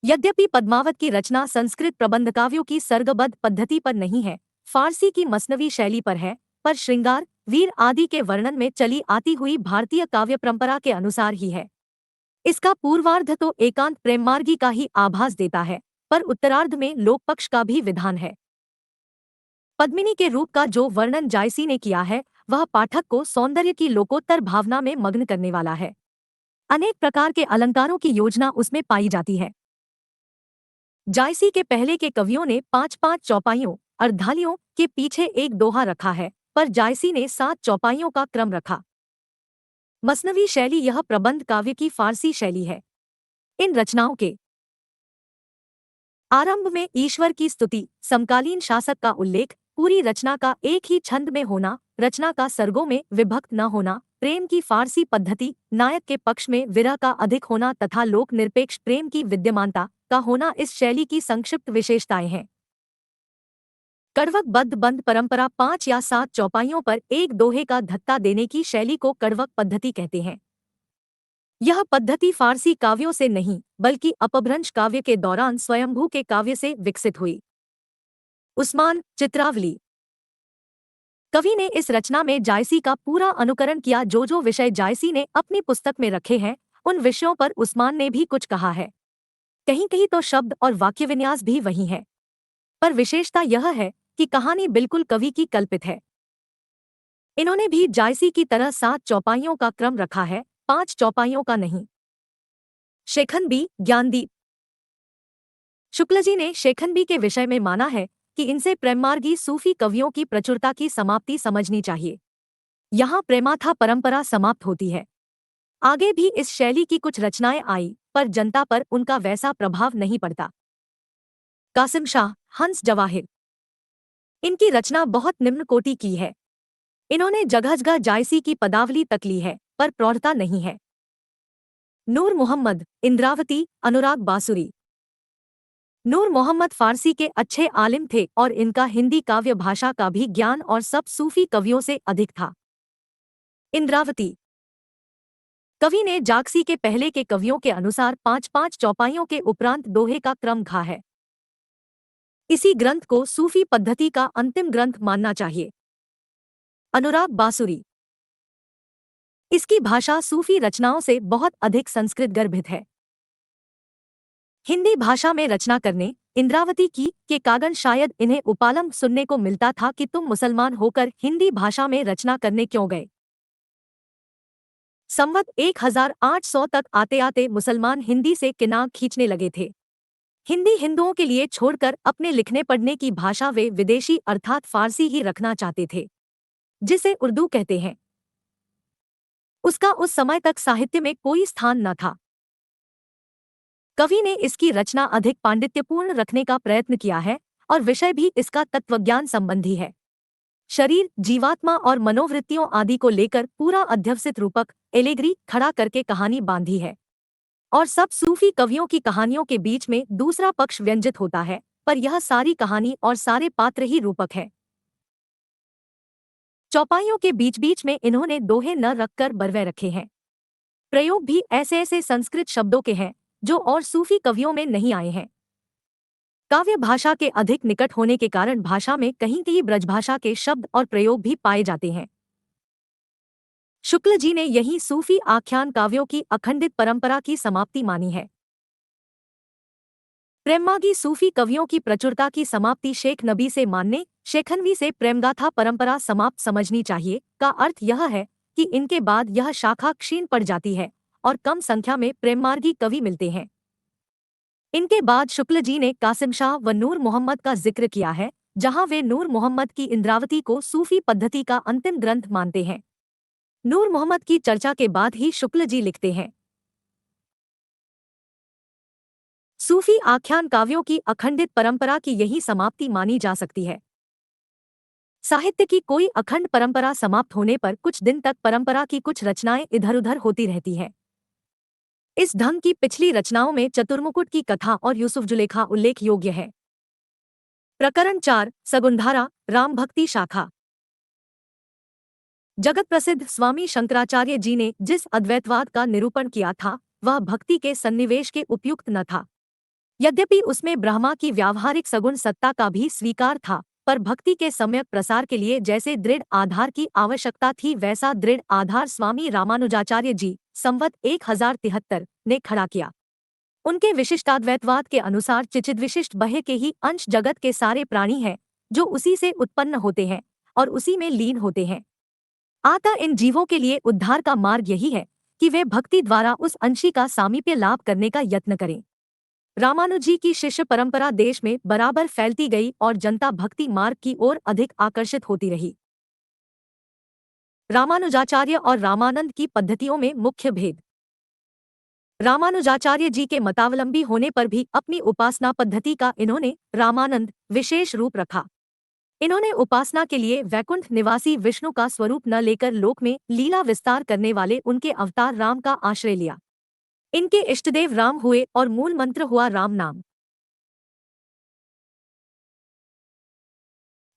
यद्यपि पद्मावत की रचना संस्कृत प्रबंधकाव्यों की सर्गबद्ध पद्धति पर नहीं है, फारसी की मसनवी शैली पर है, पर श्रृंगार, वीर आदि के वर्णन में चली आती हुई भारतीय काव्य परंपरा के अनुसार ही है। इसका पूर्वार्ध तो एकांत प्रेममार्गी का ही आभास देता है, पर उत्तरार्ध में लोकपक्ष का भी विधान है। पद्मिनी के रूप का जो वर्णन जायसी ने किया है, वह पाठक को सौंदर्य की लोकोत्तर भावना में मग्न करने वाला है। अनेक प्रकार के अलंकारों की योजना उसमें पाई जाती है। जायसी के पहले के कवियों ने 5-5 चौपाइयों अर्धालियों के पीछे एक दोहा रखा है, पर जायसी ने 7 चौपाइयों का क्रम रखा। मसनवी शैली यह प्रबंध काव्य की फारसी शैली है। इन रचनाओं के आरंभ में ईश्वर की स्तुति, समकालीन शासक का उल्लेख, पूरी रचना का एक ही छंद में होना, रचना का सर्गों में विभक्त न होना, प्रेम की फारसी पद्धति, नायक के पक्ष में विरह का अधिक होना तथा लोक निरपेक्ष प्रेम की विद्यमानता का होना इस शैली की संक्षिप्त विशेषताएं हैं। कड़वक बद्ध बंद परंपरा 5 या 7 चौपाइयों पर एक दोहे का धत्ता देने की शैली को कड़वक पद्धति कहते हैं। यह पद्धति फारसी काव्यों से नहीं बल्कि अपभ्रंश काव्य के दौरान स्वयंभू के काव्य से विकसित हुई। उस्मान, चित्रावली। कवि ने इस रचना में जायसी का पूरा अनुकरण किया। जो विषय जायसी ने अपनी पुस्तक में रखे हैं, उन विषयों पर उस्मान ने भी कुछ कहा है। कहीं कहीं तो शब्द और वाक्य विन्यास भी वही है, पर विशेषता यह है कि कहानी बिल्कुल कवि की कल्पित है। इन्होंने भी जायसी की तरह 7 चौपाइयों का क्रम रखा है, 5 चौपाइयों का नहीं। शेखनबी, ज्ञानदीप। शुक्लजी ने शेखनबी के विषय में माना है कि इनसे प्रेममार्गी सूफी कवियों की प्रचुरता की समाप्ति समझनी चाहिए। यहाँ प्रेमाथा परंपरा समाप्त होती है। आगे भी इस शैली की कुछ रचनाएं आई, पर जनता पर उनका वैसा प्रभाव नहीं पड़ता। कासिम शाह, हंस जवाहिर। इनकी रचना बहुत निम्न कोटि की है। इन्होंने जगह जगह जायसी की पदावली तक ली है, पर प्रौढ़ता नहीं है। नूर मोहम्मद, इंद्रावती, अनुराग बासुरी। नूर मोहम्मद फारसी के अच्छे आलिम थे और इनका हिंदी काव्य भाषा का भी ज्ञान और सब सूफी कवियों से अधिक था। इंद्रावती कवि ने जागसी के पहले के कवियों के अनुसार 5-5 चौपाइयों के उपरांत दोहे का क्रम घा है। इसी ग्रंथ को सूफी पद्धति का अंतिम ग्रंथ मानना चाहिए। अनुराग बांसुरी इसकी भाषा सूफी रचनाओं से बहुत अधिक संस्कृत गर्भित है। हिंदी भाषा में रचना करने इंद्रावती की के कारण शायद इन्हें उपालम सुनने को मिलता था कि तुम मुसलमान होकर हिंदी भाषा में रचना करने क्यों गए। संवत 1800 तक आते आते मुसलमान हिंदी से किनार खींचने लगे थे। हिंदी हिंदुओं के लिए छोड़कर अपने लिखने पढ़ने की भाषा वे विदेशी अर्थात फारसी ही रखना चाहते थे, जिसे उर्दू कहते हैं। उसका उस समय तक साहित्य में कोई स्थान न था। कवि ने इसकी रचना अधिक पांडित्यपूर्ण रखने का प्रयत्न किया है और विषय भी इसका तत्वज्ञान संबंधी है। शरीर, जीवात्मा और मनोवृत्तियों आदि को लेकर पूरा अध्यवसित रूपक एलेगरी खड़ा करके कहानी बांधी है और सब सूफी कवियों की कहानियों के बीच में दूसरा पक्ष व्यंजित होता है, पर यह सारी कहानी और सारे पात्र ही रूपक है। चौपाइयों के बीच बीच में इन्होंने दोहे न रखकर बरवे रखे हैं। प्रयोग भी ऐसे ऐसे संस्कृत शब्दों के हैं जो और सूफी कवियों में नहीं आए हैं। काव्य भाषा के अधिक निकट होने के कारण भाषा में कहीं कहीं ब्रजभाषा के शब्द और प्रयोग भी पाए जाते हैं। शुक्ल जी ने यही सूफी आख्यान काव्यों की अखंडित परंपरा की समाप्ति मानी है। प्रेममागी सूफी कवियों की प्रचुरता की समाप्ति शेख नबी से मानने, शेखनवी से प्रेमगाथा परंपरा समाप्त समझनी चाहिए का अर्थ यह है कि इनके बाद यह शाखा क्षीण पड़ जाती है और कम संख्या में प्रेममार्गी कवि मिलते हैं। इनके बाद शुक्ल जी ने कासिम शाह व नूर मोहम्मद का जिक्र किया है, जहां वे नूर मोहम्मद की इंद्रावती को सूफी पद्धति का अंतिम ग्रंथ मानते हैं। नूर मोहम्मद की चर्चा के बाद ही शुक्ल जी लिखते हैं। सूफी आख्यान काव्यों की अखंडित परंपरा की यही समाप्ति मानी जा सकती है। साहित्य की कोई अखंड परंपरा समाप्त होने पर कुछ दिन तक परंपरा की कुछ रचनाएं इधर-उधर होती रहती हैं। इस ढंग की पिछली रचनाओं में चतुर्मुकुट की कथा और यूसुफ जुलेखा उल्लेख योग्य है। प्रकरण 4 सगुणधारा राम भक्ति शाखा। जगत प्रसिद्ध स्वामी शंकराचार्य जी ने जिस अद्वैतवाद का निरूपण किया था वह भक्ति के सन्निवेश के उपयुक्त न था। यद्यपि उसमें ब्रह्मा की व्यावहारिक सगुण सत्ता का भी स्वीकार था, पर भक्ति के सम्यक प्रसार के लिए जैसे दृढ़ आधार की आवश्यकता थी वैसा दृढ़ आधार स्वामी रामानुजाचार्य जी संवत 1073 ने खड़ा किया। उनके विशिष्टाद्वैतवाद के अनुसार चिचिद्विशिष्ट बहे के ही अंश जगत के सारे प्राणी हैं, जो उसी से उत्पन्न होते हैं और उसी में लीन होते हैं। अतः इन जीवों के लिए उद्धार का मार्ग यही है कि वे भक्ति द्वारा उस अंशी का सामीप्य लाभ करने का यत्न करें। रामानुजी की शिष्य परंपरा देश में बराबर फैलती गई और जनता भक्ति मार्ग की ओर अधिक आकर्षित होती रही। रामानुजाचार्य और रामानंद की पद्धतियों में मुख्य भेद। रामानुजाचार्य जी के मतावलंबी होने पर भी अपनी उपासना पद्धति का इन्होंने रामानंद विशेष रूप रखा। इन्होंने उपासना के लिए वैकुंठ निवासी विष्णु का स्वरूप न लेकर लोक में लीला विस्तार करने वाले उनके अवतार राम का आश्रय लिया। इनके इष्टदेव राम हुए और मूल मंत्र हुआ राम नाम।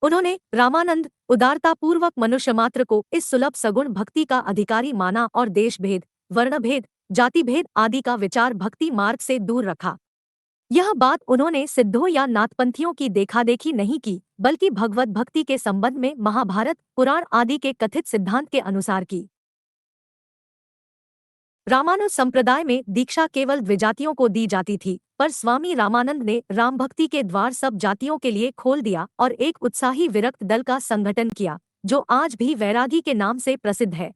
उन्होंने रामानंद उदारतापूर्वक मनुष्य मात्र को इस सुलभ सगुण भक्ति का अधिकारी माना और देश भेद, वर्ण भेद, जाति भेद आदि का विचार भक्ति मार्ग से दूर रखा। यह बात उन्होंने सिद्धों या नाथपंथियों की देखादेखी नहीं की, बल्कि भगवत भक्ति के संबंध में महाभारत, पुराण आदि के कथित सिद्धांत के अनुसार की। रामानुज संप्रदाय में दीक्षा केवल द्विजातियों को दी जाती थी, पर स्वामी रामानंद ने राम भक्ति के द्वार सब जातियों के लिए खोल दिया और एक उत्साही विरक्त दल का संगठन किया, जो आज भी वैरागी के नाम से प्रसिद्ध है।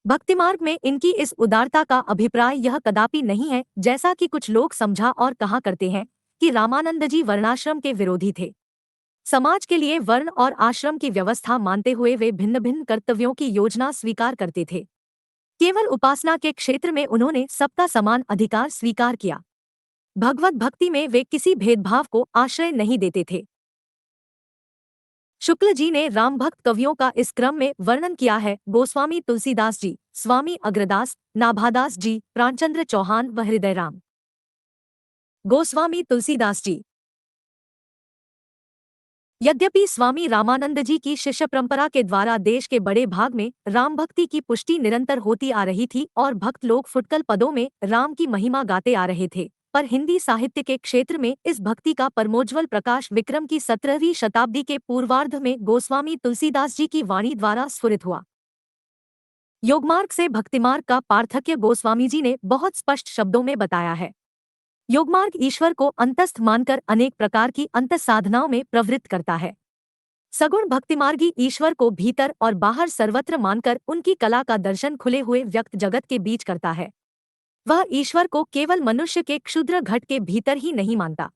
भक्तिमार्ग में इनकी इस उदारता का अभिप्राय यह कदापि नहीं है, जैसा कि कुछ लोग समझा और कहा करते हैं कि रामानंद जी वर्णाश्रम के विरोधी थे। समाज के लिए वर्ण और आश्रम की व्यवस्था मानते हुए वे भिन्न भिन्न कर्तव्यों की योजना स्वीकार करते थे। केवल उपासना के क्षेत्र में उन्होंने सबका समान अधिकार स्वीकार किया। भगवत भक्ति में वे किसी भेदभाव को आश्रय नहीं देते थे। शुक्ल जी ने राम भक्त कवियों का इस क्रम में वर्णन किया है। गोस्वामी तुलसीदास जी, स्वामी अग्रदास, नाभादास जी, प्राणचंद्र चौहान व हृदयराम। गोस्वामी तुलसीदास जी। यद्यपि स्वामी रामानंद जी की शिष्य परंपरा के द्वारा देश के बड़े भाग में राम भक्ति की पुष्टि निरंतर होती आ रही थी और भक्त लोग फुटकल पदों में राम की महिमा गाते आ रहे थे, पर हिंदी साहित्य के क्षेत्र में इस भक्ति का परमोज्वल प्रकाश विक्रम की 17वीं शताब्दी के पूर्वार्ध में गोस्वामी तुलसीदास जी की वाणी द्वारा स्फुरित हुआ। योगमार्ग से भक्तिमार्ग का पार्थक्य गोस्वामी जी ने बहुत स्पष्ट शब्दों में बताया है। योगमार्ग ईश्वर को अंतस्थ मानकर अनेक प्रकार की अंत साधनाओं में प्रवृत्त करता है। सगुण भक्तिमार्गी ईश्वर को भीतर और बाहर सर्वत्र मानकर उनकी कला का दर्शन खुले हुए व्यक्त जगत के बीच करता है। वह ईश्वर को केवल मनुष्य के क्षुद्र घट के भीतर ही नहीं मानता।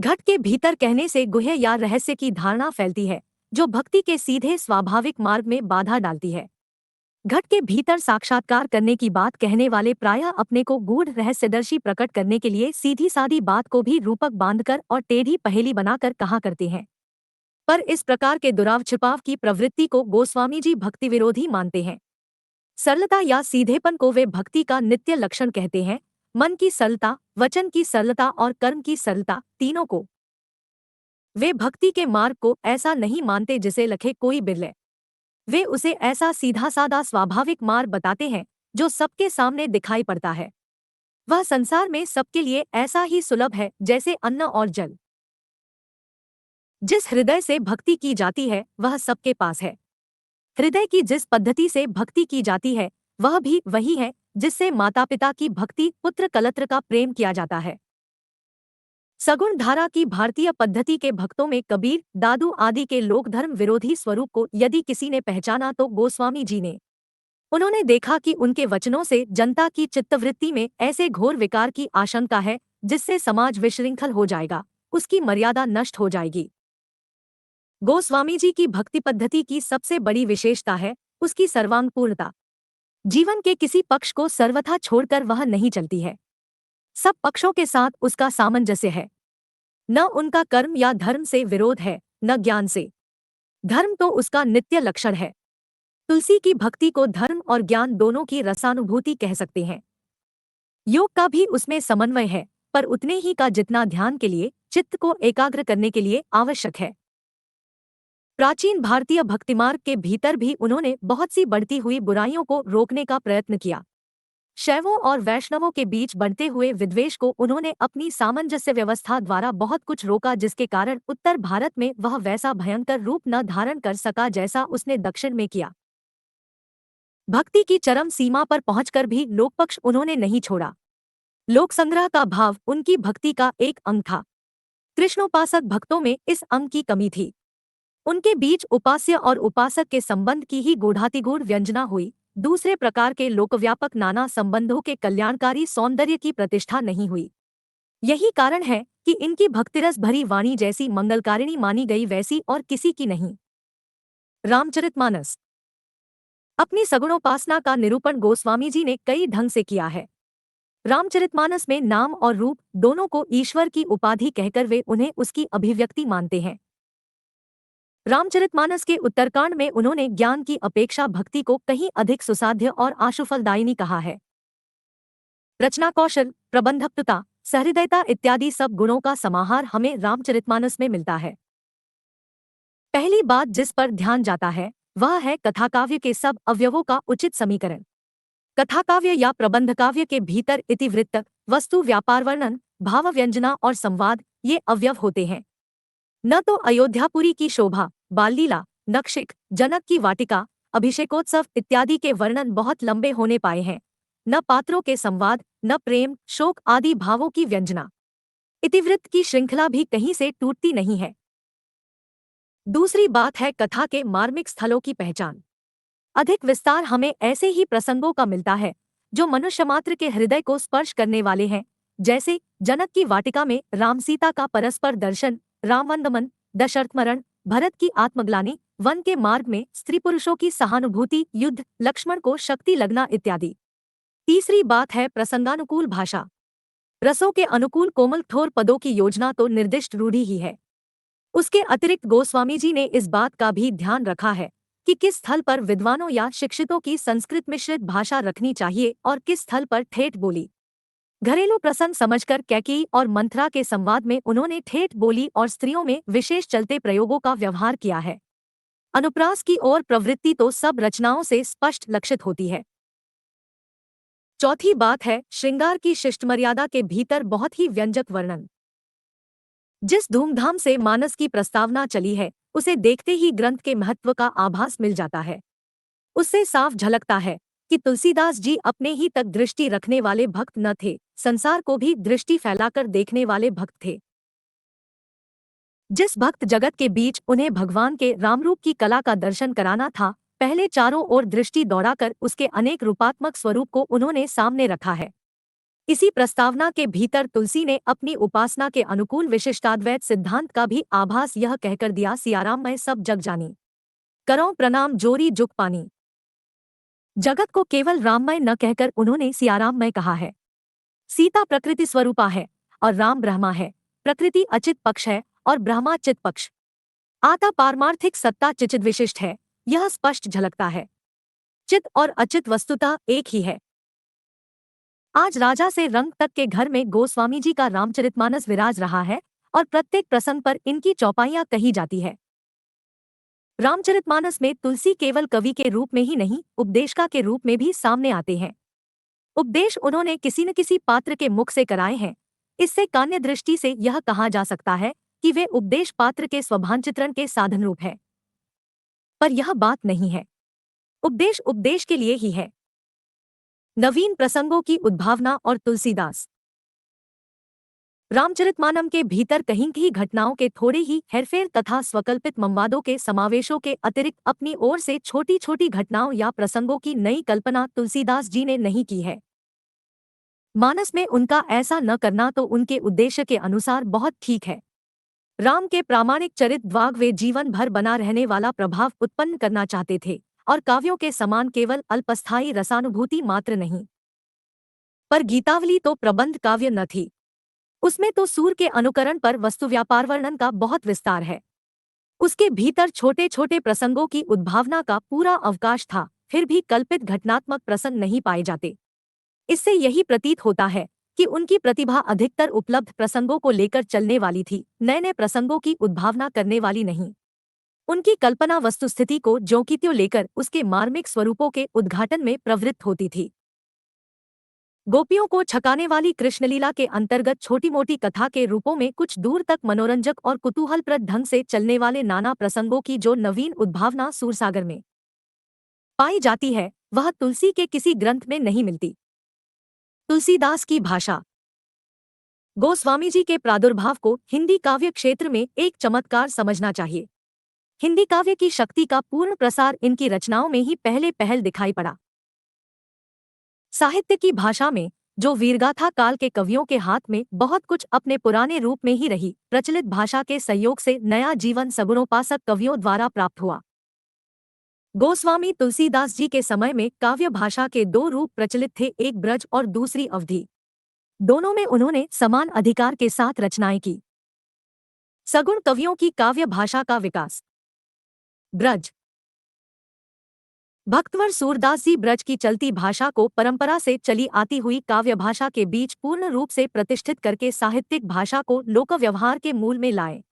घट के भीतर कहने से गुह्य या रहस्य की धारणा फैलती है, जो भक्ति के सीधे स्वाभाविक मार्ग में बाधा डालती है। घट के भीतर साक्षात्कार करने की बात कहने वाले प्रायः अपने को गूढ़ रहस्यदर्शी प्रकट करने के लिए सीधी सादी बात को भी रूपक बांधकर और टेढ़ी पहेली बनाकर कहा करते हैं। पर इस प्रकार के दुराव छिपाव की प्रवृत्ति को गोस्वामी जी भक्ति विरोधी मानते हैं। सरलता या सीधेपन को वे भक्ति का नित्य लक्षण कहते हैं। मन की सरलता, वचन की सरलता और कर्म की सरलता, तीनों को वे भक्ति के मार्ग को ऐसा नहीं मानते जिसे लखे कोई बिरले। वे उसे ऐसा सीधा सादा स्वाभाविक मार्ग बताते हैं जो सबके सामने दिखाई पड़ता है। वह संसार में सबके लिए ऐसा ही सुलभ है जैसे अन्न और जल। जिस हृदय से भक्ति की जाती है वह सबके पास है। हृदय की जिस पद्धति से भक्ति की जाती है वह भी वही है जिससे माता पिता की भक्ति, पुत्र कलत्र का प्रेम किया जाता है। सगुण धारा की भारतीय पद्धति के भक्तों में कबीर, दादू आदि के लोकधर्म विरोधी स्वरूप को यदि किसी ने पहचाना तो गोस्वामी जी ने। उन्होंने देखा कि उनके वचनों से जनता की चित्तवृत्ति में ऐसे घोर विकार की आशंका है जिससे समाज विशृंखल हो जाएगा, उसकी मर्यादा नष्ट हो जाएगी। गोस्वामी जी की भक्ति पद्धति की सबसे बड़ी विशेषता है उसकी सर्वांगपूर्णता। जीवन के किसी पक्ष को सर्वथा छोड़कर वह नहीं चलती है। सब पक्षों के साथ उसका सामंजस्य है। न उनका कर्म या धर्म से विरोध है, न ज्ञान से। धर्म तो उसका नित्य लक्षण है। तुलसी की भक्ति को धर्म और ज्ञान दोनों की रसानुभूति कह सकते हैं। योग का भी उसमें समन्वय है, पर उतने ही का जितना ध्यान के लिए, चित्त को एकाग्र करने के लिए आवश्यक है। प्राचीन भारतीय भक्तिमार्ग के भीतर भी उन्होंने बहुत सी बढ़ती हुई बुराइयों को रोकने का प्रयत्न किया। शैवों और वैष्णवों के बीच बढ़ते हुए विद्वेष को उन्होंने अपनी सामंजस्य व्यवस्था द्वारा बहुत कुछ रोका, जिसके कारण उत्तर भारत में वह वैसा भयंकर रूप न धारण कर सका जैसा उसने दक्षिण में किया। भक्ति की चरम सीमा पर पहुंचकर भी लोकपक्ष उन्होंने नहीं छोड़ा। लोक संग्रह का भाव उनकी भक्ति का एक अंग था। कृष्णोपासक भक्तों में इस अंग की कमी थी। उनके बीच उपास्य और उपासक के संबंध की ही गूढ़ातिगूढ़ व्यंजना हुई। दूसरे प्रकार के लोकव्यापक नाना संबंधों के कल्याणकारी सौंदर्य की प्रतिष्ठा नहीं हुई। यही कारण है कि इनकी भक्तिरस भरी वाणी जैसी मंगलकारिणी मानी गई वैसी और किसी की नहीं। रामचरितमानस। अपनी सगुणोपासना का निरूपण गोस्वामी जी ने कई ढंग से किया है। रामचरितमानस में नाम और रूप दोनों को ईश्वर की उपाधि कहकर वे उन्हें उसकी अभिव्यक्ति मानते हैं। रामचरितमानस के उत्तरकांड में उन्होंने ज्ञान की अपेक्षा भक्ति को कहीं अधिक सुसाध्य और आशुफलदायिनी कहा है। रचना कौशल, प्रबंधप्तता, सहृदयता इत्यादि सब गुणों का समाहार हमें रामचरितमानस में मिलता है। पहली बात जिस पर ध्यान जाता है वह है कथाकाव्य के सब अवयवों का उचित समीकरण। कथाकाव्य या प्रबंधकाव्य के भीतर इतिवृत्त, वस्तु व्यापार वर्णन, भाव व्यंजना और संवाद ये अवयव होते हैं। न तो अयोध्यापुरी की शोभा, बाललीला, नक्षिक, जनक की वाटिका, अभिषेकोत्सव इत्यादि के वर्णन बहुत लंबे होने पाए हैं, न पात्रों के संवाद, न प्रेम, शोक आदि भावों की व्यंजना। इतिवृत्त की श्रृंखला भी कहीं से टूटती नहीं है। दूसरी बात है कथा के मार्मिक स्थलों की पहचान। अधिक विस्तार हमें ऐसे ही प्रसंगों का मिलता है जो मनुष्यमात्र के हृदय को स्पर्श करने वाले हैं, जैसे जनक की वाटिका में राम सीता का परस्पर दर्शन, रामवंदमन, दशरथमरण, भरत की आत्मग्लानि, वन के मार्ग में स्त्री पुरुषों की सहानुभूति, युद्ध, लक्ष्मण को शक्ति लगना इत्यादि। तीसरी बात है प्रसंगानुकूल भाषा। रसों के अनुकूल कोमल ठोर पदों की योजना तो निर्दिष्ट रूढ़ी ही है। उसके अतिरिक्त गोस्वामी जी ने इस बात का भी ध्यान रखा है कि किस स्थल पर विद्वानों या शिक्षितों की संस्कृत मिश्रित भाषा रखनी चाहिए और किस स्थल पर ठेठ बोली। घरेलू प्रसंग समझकर कैकेयी और मंथरा के संवाद में उन्होंने ठेठ बोली और स्त्रियों में विशेष चलते प्रयोगों का व्यवहार किया है। अनुप्रास की ओर प्रवृत्ति तो सब रचनाओं से स्पष्ट लक्षित होती है। चौथी बात है श्रृंगार की शिष्टमर्यादा के भीतर बहुत ही व्यंजक वर्णन। जिस धूमधाम से मानस की प्रस्तावना चली है उसे देखते ही ग्रंथ के महत्व का आभास मिल जाता है। उससे साफ झलकता है कि तुलसीदास जी अपने ही तक दृष्टि रखने वाले भक्त न थे, संसार को भी दृष्टि फैलाकर देखने वाले भक्त थे। जिस भक्त जगत के बीच उन्हें भगवान के रामरूप की कला का दर्शन कराना था, पहले चारों ओर दृष्टि दौड़ाकर उसके अनेक रूपात्मक स्वरूप को उन्होंने सामने रखा है। इसी प्रस्तावना के भीतर तुलसी ने अपनी उपासना के अनुकूल विशिष्टाद्वैत सिद्धांत का भी आभास यह कहकर दिया, सियाराम मैं सब जग जानी, करो प्रणाम जोरी जुग पानी। जगत को केवल राममय न कहकर उन्होंने सियाराममय कहा है। सीता प्रकृति स्वरूपा है और राम ब्रह्मा है, प्रकृति अचित पक्ष है और ब्रह्मा चित पक्ष। आता पारमार्थिक सत्ता चिचिद विशिष्ट है, यह स्पष्ट झलकता है। चित और अचित वस्तुतः एक ही है। आज राजा से रंग तक के घर में गोस्वामी जी का रामचरितमानस विराज रहा है और प्रत्येक प्रसंग पर इनकी चौपाइयां कही जाती है। रामचरितमानस में तुलसी केवल कवि के रूप में ही नहीं, उपदेशका के रूप में भी सामने आते हैं। उपदेश उन्होंने किसी न किसी पात्र के मुख से कराए हैं। इससे कान्य दृष्टि से यह कहा जा सकता है कि वे उपदेश पात्र के स्वभांचित्रण के साधन रूप है। पर यह बात नहीं है। उपदेश उपदेश के लिए ही है। नवीन प्रसंगों की उद्भावना और तुलसीदास रामचरितमानम के भीतर कहीं की घटनाओं के थोड़े ही हेरफेर तथा स्वकल्पित ममवादों के समावेशों के अतिरिक्त अपनी ओर से छोटी छोटी घटनाओं या प्रसंगों की नई कल्पना तुलसीदास जी ने नहीं की है। मानस में उनका ऐसा न करना तो उनके उद्देश्य के अनुसार बहुत ठीक है। राम के प्रामाणिक चरित द्वाग वे जीवन भर बना रहने वाला प्रभाव उत्पन्न करना चाहते थे और काव्यों के समान केवल अल्पस्थायी रसानुभूति मात्र नहीं। पर गीतावली तो प्रबंध काव्य न थी। उसमें तो सूर के अनुकरण पर वस्तु व्यापार वर्णन का बहुत विस्तार है। उसके भीतर छोटे छोटे प्रसंगों की उद्भावना का पूरा अवकाश था, फिर भी कल्पित घटनात्मक प्रसंग नहीं पाए जाते। इससे यही प्रतीत होता है कि उनकी प्रतिभा अधिकतर उपलब्ध प्रसंगों को लेकर चलने वाली थी, नए नए प्रसंगों की उद्भावना करने वाली नहीं। उनकी कल्पना वस्तुस्थिति को ज्यों की त्यों लेकर उसके मार्मिक स्वरूपों के उद्घाटन में प्रवृत्त होती थी। गोपियों को छकाने वाली कृष्णलीला के अंतर्गत छोटी मोटी कथा के रूपों में कुछ दूर तक मनोरंजक और कुतूहलप्रद ढंग से चलने वाले नाना प्रसंगों की जो नवीन उद्भावना सूरसागर में पाई जाती है, वह तुलसी के किसी ग्रंथ में नहीं मिलती। तुलसीदास की भाषा गोस्वामी जी के प्रादुर्भाव को हिंदी काव्य क्षेत्र में एक चमत्कार समझना चाहिए। हिंदी काव्य की शक्ति का पूर्ण प्रसार इनकी रचनाओं में ही पहले पहल दिखाई पड़ा। साहित्य की भाषा में जो वीरगाथा काल के कवियों के हाथ में बहुत कुछ अपने पुराने रूप में ही रही, प्रचलित भाषा के सहयोग से नया जीवन सगुणोपासक कवियों द्वारा प्राप्त हुआ। गोस्वामी तुलसीदास जी के समय में काव्य भाषा के दो रूप प्रचलित थे, एक ब्रज और दूसरी अवधी। दोनों में उन्होंने समान अधिकार के साथ रचनाएं की। सगुण कवियों की काव्य भाषा का विकास। ब्रज भक्तवर सूरदास जी ब्रज की चलती भाषा को परंपरा से चली आती हुई काव्य भाषा के बीच पूर्ण रूप से प्रतिष्ठित करके साहित्यिक भाषा को लोक व्यवहार के मूल में लाए।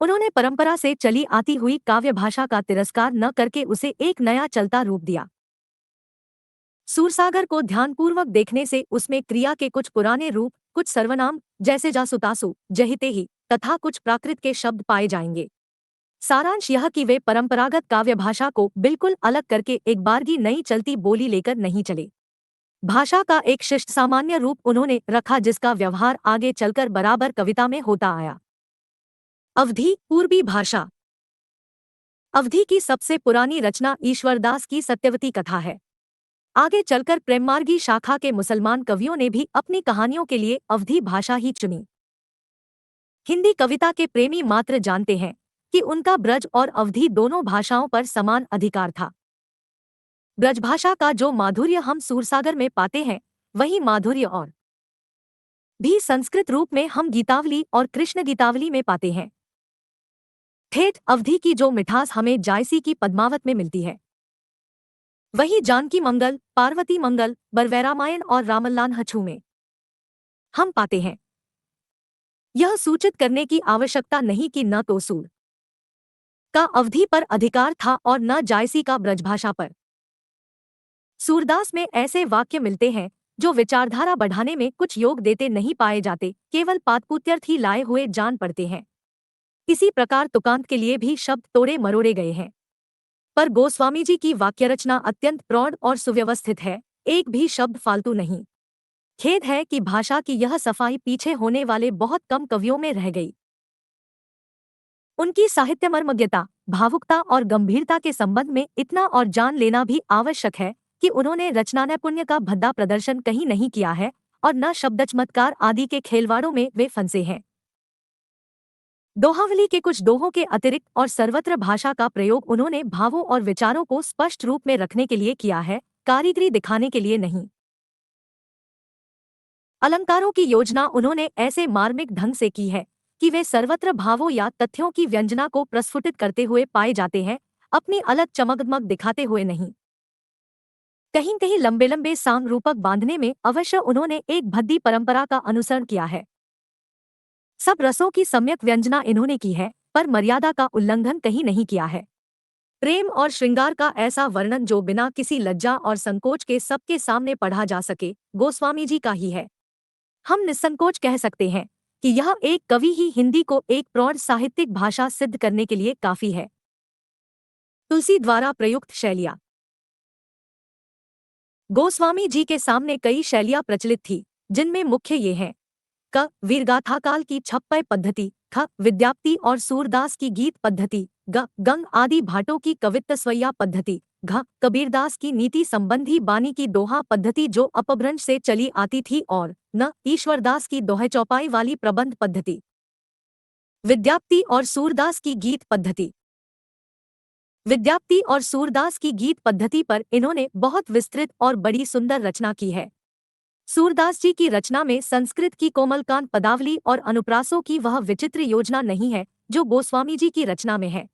उन्होंने परंपरा से चली आती हुई काव्य भाषा का तिरस्कार न करके उसे एक नया चलता रूप दिया। सूरसागर को ध्यानपूर्वक देखने से उसमें क्रिया के कुछ पुराने रूप, कुछ सर्वनाम जैसे जासुतासु, जहितेहि तथा कुछ प्राकृत के शब्द पाए जाएंगे। सारांश यह कि वे परंपरागत काव्य भाषा को बिल्कुल अलग करके एक बारगी नई चलती बोली लेकर नहीं चले। भाषा का एक शिष्ट सामान्य रूप उन्होंने रखा जिसका व्यवहार आगे चलकर बराबर कविता में होता आया। अवधी पूर्वी भाषा। अवधी की सबसे पुरानी रचना ईश्वरदास की सत्यवती कथा है। आगे चलकर प्रेममार्गी शाखा के मुसलमान कवियों ने भी अपनी कहानियों के लिए अवधी भाषा ही चुनी। हिंदी कविता के प्रेमी मात्र जानते हैं कि उनका ब्रज और अवधी दोनों भाषाओं पर समान अधिकार था। ब्रजभाषा का जो माधुर्य हम सूरसागर में पाते हैं, वही माधुर्य और भी संस्कृत रूप में हम गीतावली और कृष्ण गीतावली में पाते हैं। ठेठ अवधी की जो मिठास हमें जायसी की पद्मावत में मिलती है, वही जानकी मंगल, पार्वती मंगल, बरवैरामायण और रामल्लान हछू में हम पाते हैं। यह सूचित करने की आवश्यकता नहीं कि न तो सूर का अवधि पर अधिकार था और न जायसी का ब्रजभाषा पर। सूरदास में ऐसे वाक्य मिलते हैं जो विचारधारा बढ़ाने में कुछ योग देते नहीं पाए जाते, केवल पादपुत्यर्थ ही लाए हुए जान पड़ते हैं। इसी प्रकार तुकांत के लिए भी शब्द तोड़े मरोड़े गए हैं। पर गोस्वामी जी की वाक्यरचना अत्यंत प्रौढ़ और सुव्यवस्थित है, एक भी शब्द फालतू नहीं। खेद है कि भाषा की यह सफाई पीछे होने वाले बहुत कम कवियों में रह गई। उनकी साहित्यमर्मज्ञता, भावुकता और गंभीरता के संबंध में इतना और जान लेना भी आवश्यक है कि उन्होंने रचनानैपुण्य का भद्दा प्रदर्शन कहीं नहीं किया है और न शब्दचमत्कार आदि के खेलवाड़ों में वे फंसे हैं। दोहावली के कुछ दोहों के अतिरिक्त और सर्वत्र भाषा का प्रयोग उन्होंने भावों और विचारों को स्पष्ट रूप में रखने के लिए किया है, कारीगरी दिखाने के लिए नहीं। अलंकारों की योजना उन्होंने ऐसे मार्मिक ढंग से की है कि वे सर्वत्र भावों या तथ्यों की व्यंजना को प्रस्फुटित करते हुए पाए जाते हैं, अपनी अलग चमकदमक दिखाते हुए नहीं। कहीं कहीं लंबे लंबे सांग रूपक बांधने में अवश्य उन्होंने एक भद्दी परंपरा का अनुसरण किया है। सब रसों की सम्यक व्यंजना इन्होंने की है, पर मर्यादा का उल्लंघन कहीं नहीं किया है। प्रेम और श्रृंगार का ऐसा वर्णन जो बिना किसी लज्जा और संकोच के सबके सामने पढ़ा जा सके, गोस्वामी जी का ही है। हम निस्संकोच कह सकते हैं कि यह एक कवि ही हिंदी को एक प्रौढ़ साहित्यिक भाषा सिद्ध करने के लिए काफी है। तुलसी द्वारा प्रयुक्त शैलियाँ। गोस्वामी जी के सामने कई शैलियाँ प्रचलित थी, जिनमें मुख्य ये हैं: क वीरगाथा काल की छप्पय पद्धति, ख विद्याप्ति और सूरदास की गीत पद्धति, ग गंग आदि भाटों की कवित्तस्वैया पद्धति, घ कबीरदास की नीति संबंधी बानी की दोहा पद्धति जो अपभ्रंश से चली आती थी, और न ईश्वरदास की दोहे चौपाई वाली प्रबंध पद्धति। विद्याप्ति और सूरदास की गीत पद्धति। विद्याप्ति और सूरदास की गीत पद्धति पर इन्होंने बहुत विस्तृत और बड़ी सुंदर रचना की है। सूरदास जी की रचना में संस्कृत की कोमलकांत पदावली और अनुप्रासों की वह विचित्र योजना नहीं है जो गोस्वामी जी की रचना में है।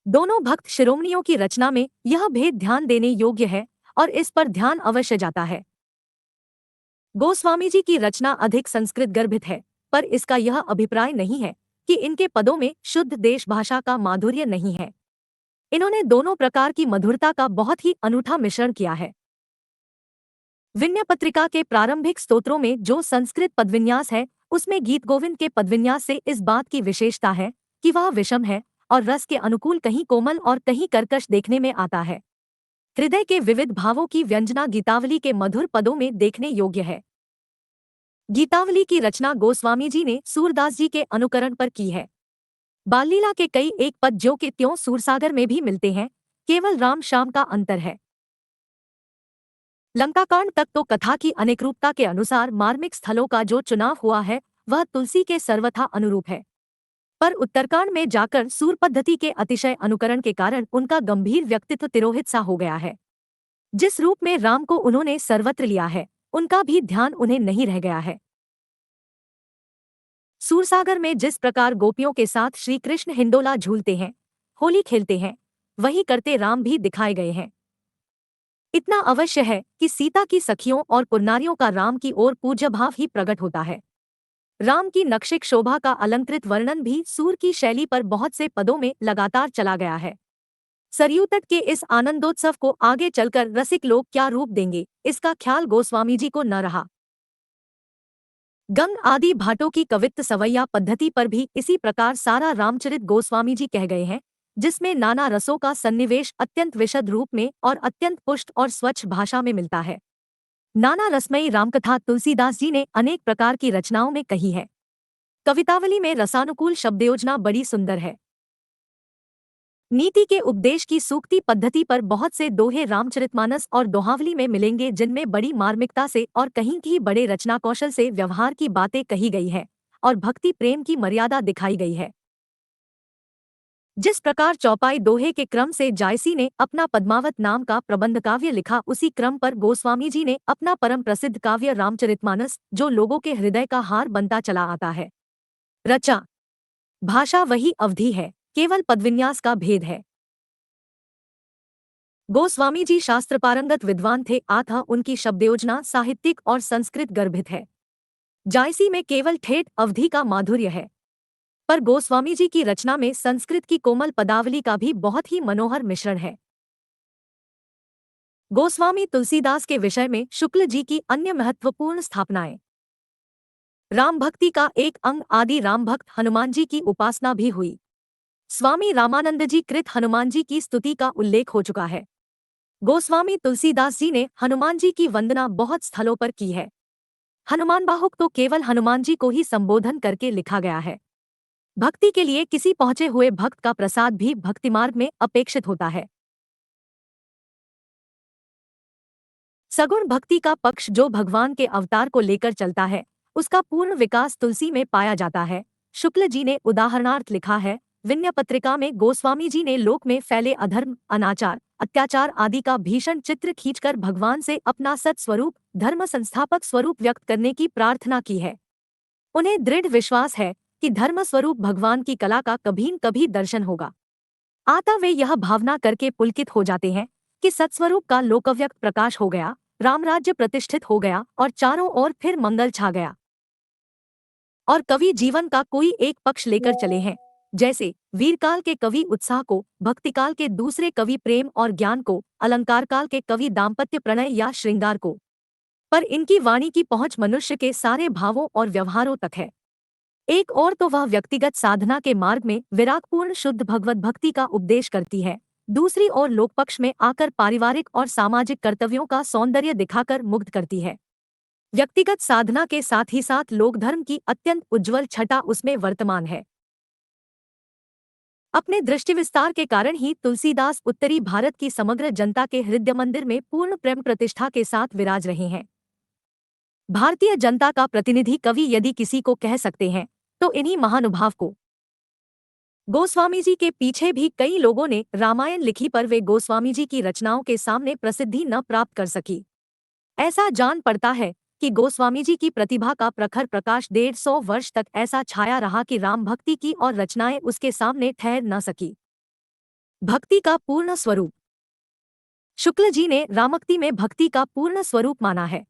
दोनों भक्त शिरोमणियों की रचना में यह भेद ध्यान देने योग्य है और इस पर ध्यान अवश्य जाता है। गोस्वामी जी की रचना अधिक संस्कृत गर्भित है, पर इसका यह अभिप्राय नहीं है कि इनके पदों में शुद्ध देश भाषा का माधुर्य नहीं है। इन्होंने दोनों प्रकार की मधुरता का बहुत ही अनूठा मिश्रण किया है। विनय पत्रिका के प्रारंभिक स्तोत्रों में जो संस्कृत पदविन्यास है, उसमें गीत गोविंद के पदविन्यास से इस बात की विशेषता है कि वह विषम है और रस के अनुकूल कहीं कोमल और कहीं कर्कश देखने में आता है। हृदय के विविध भावों की व्यंजना गीतावली के मधुर पदों में देखने योग्य है। गीतावली की रचना गोस्वामी जी ने सूरदास जी के अनुकरण पर की है। बाललीला के कई एक पद जो के त्यों सूरसागर में भी मिलते हैं, केवल राम शाम का अंतर है। लंकाकांड तक तो कथा की अनेकरूपता के अनुसार मार्मिक स्थलों का जो चुनाव हुआ है वह तुलसी के सर्वथा अनुरूप है, पर उत्तरकांड में जाकर सूर पद्धति के अतिशय अनुकरण के कारण उनका गंभीर व्यक्तित्व तिरोहित सा हो गया है। जिस रूप में राम को उन्होंने सर्वत्र लिया है, उनका भी ध्यान उन्हें नहीं रह गया है। सूरसागर में जिस प्रकार गोपियों के साथ श्री कृष्ण हिंडोला झूलते हैं, होली खेलते हैं, वही करते राम भी दिखाए गए हैं। इतना अवश्य है कि सीता की सखियों और पुरनारियों का राम की ओर पूज्य भाव ही प्रकट होता है। राम की नक्शिक शोभा का अलंकृत वर्णन भी सूर की शैली पर बहुत से पदों में लगातार चला गया है। सरयू तट के इस आनंदोत्सव को आगे चलकर रसिक लोग क्या रूप देंगे, इसका ख्याल गोस्वामी जी को न रहा। गंग आदि भाटों की कवित्त सवैया पद्धति पर भी इसी प्रकार सारा रामचरित गोस्वामी जी कह गए हैं, जिसमें नाना रसों का सन्निवेश अत्यंत विशद रूप में और अत्यंत पुष्ट और स्वच्छ भाषा में मिलता है। नाना रसमयी रामकथा तुलसीदास जी ने अनेक प्रकार की रचनाओं में कही है। कवितावली में रसानुकूल शब्दयोजना बड़ी सुंदर है। नीति के उपदेश की सूक्ति पद्धति पर बहुत से दोहे रामचरितमानस और दोहावली में मिलेंगे, जिनमें बड़ी मार्मिकता से और कहीं की बड़े रचना कौशल से व्यवहार की बातें कही गई है और भक्ति प्रेम की मर्यादा दिखाई गई है। जिस प्रकार चौपाई दोहे के क्रम से जायसी ने अपना पद्मावत नाम का प्रबंध काव्य लिखा, उसी क्रम पर गोस्वामी जी ने अपना परम प्रसिद्ध काव्य रामचरितमानस, जो लोगों के हृदय का हार बनता चला आता है, रचा। भाषा वही अवधि है, केवल पदविन्यास का भेद है। गोस्वामी जी शास्त्र पारंगत विद्वान थे, अतः उनकी शब्दयोजना साहित्यिक और संस्कृत गर्भित है। जायसी में केवल ठेठ अवधि का माधुर्य है, पर गोस्वामी जी की रचना में संस्कृत की कोमल पदावली का भी बहुत ही मनोहर मिश्रण है। गोस्वामी तुलसीदास के विषय में शुक्ल जी की अन्य महत्वपूर्ण स्थापनाएं। राम भक्ति का एक अंग आदि राम भक्त हनुमान जी की उपासना भी हुई। स्वामी रामानंद जी कृत हनुमान जी की स्तुति का उल्लेख हो चुका है। गोस्वामी तुलसीदास जी ने हनुमान जी की वंदना बहुत स्थलों पर की है। हनुमान बाहुक तो केवल हनुमान जी को ही संबोधन करके लिखा गया है। भक्ति के लिए किसी पहुंचे हुए भक्त का प्रसाद भी भक्तिमार्ग में अपेक्षित होता है। सगुण भक्ति का पक्ष जो भगवान के अवतार को लेकर चलता है, उसका पूर्ण विकास तुलसी में पाया जाता है। शुक्ल जी ने उदाहरणार्थ लिखा है। विनय पत्रिका में गोस्वामी जी ने लोक में फैले अधर्म, अनाचार, अत्याचार आदि का भीषण चित्र खींचकर भगवान से अपना सत स्वरूप, धर्म संस्थापक स्वरूप व्यक्त करने की प्रार्थना की है। उन्हें दृढ़ विश्वास है कि धर्म स्वरूप भगवान की कला का कभी न कभी दर्शन होगा। आता वे यह भावना करके पुलकित हो जाते हैं कि सत्स्वरूप का लोकव्यक्त प्रकाश हो गया, रामराज्य प्रतिष्ठित हो गया और चारों ओर फिर मंगल छा गया। और कवि जीवन का कोई एक पक्ष लेकर चले हैं, जैसे वीरकाल के कवि उत्साह को, भक्तिकाल के दूसरे कवि प्रेम और ज्ञान को, अलंकार काल के कवि दाम्पत्य प्रणय या श्रृंगार को। पर इनकी वाणी की पहुंच मनुष्य के सारे भावों और व्यवहारों तक है। एक और तो वह व्यक्तिगत साधना के मार्ग में विरागपूर्ण शुद्ध भगवत भक्ति का उपदेश करती है, दूसरी ओर लोकपक्ष में आकर पारिवारिक और सामाजिक कर्तव्यों का सौंदर्य दिखाकर मुग्ध करती है। व्यक्तिगत साधना के साथ ही साथ लोकधर्म की अत्यंत उज्ज्वल छटा उसमें वर्तमान है। अपने दृष्टि विस्तार के कारण ही तुलसीदास उत्तरी भारत की समग्र जनता के हृदय मंदिर में पूर्ण प्रेम प्रतिष्ठा के साथ विराज रहे हैं। भारतीय जनता का प्रतिनिधि कवि यदि किसी को कह सकते हैं तो इन्हीं महानुभाव को। गोस्वामी जी के पीछे भी कई लोगों ने रामायण लिखी, पर वे गोस्वामी जी की रचनाओं के सामने प्रसिद्धि न प्राप्त कर सकी। ऐसा जान पड़ता है कि गोस्वामी जी की प्रतिभा का प्रखर प्रकाश 150 वर्ष तक ऐसा छाया रहा कि राम भक्ति की और रचनाएं उसके सामने ठहर न सकी। भक्ति का पूर्ण स्वरूप। शुक्ल जी ने रामक्ति में भक्ति का पूर्ण स्वरूप माना है।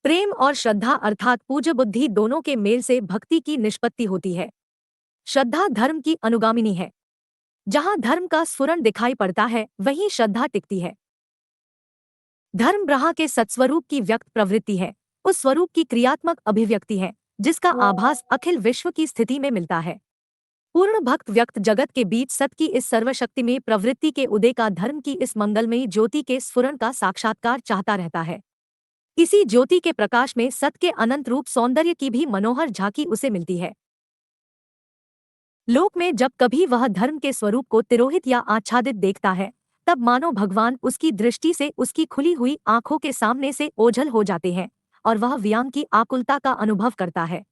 प्रेम और श्रद्धा अर्थात पूज्य बुद्धि दोनों के मेल से भक्ति की निष्पत्ति होती है। श्रद्धा धर्म की अनुगामिनी है। जहां धर्म का स्फुरण दिखाई पड़ता है वहीं श्रद्धा टिकती है। धर्म ब्रह्मा के सत्स्वरूप की व्यक्त प्रवृत्ति है, उस स्वरूप की क्रियात्मक अभिव्यक्ति है जिसका आभास अखिल विश्व की स्थिति में मिलता है। पूर्ण भक्त व्यक्त जगत के बीच सत की इस सर्वशक्तिमय प्रवृत्ति के उदय का, धर्म की इस मंगलमयी ज्योति के स्फुरण का साक्षात्कार चाहता रहता है। इसी ज्योति के प्रकाश में सत के अनंत रूप सौंदर्य की भी मनोहर झांकी उसे मिलती है। लोक में जब कभी वह धर्म के स्वरूप को तिरोहित या आच्छादित देखता है, तब मानो भगवान उसकी दृष्टि से उसकी खुली हुई आंखों के सामने से ओझल हो जाते हैं और वह वियांग की आकुलता का अनुभव करता है।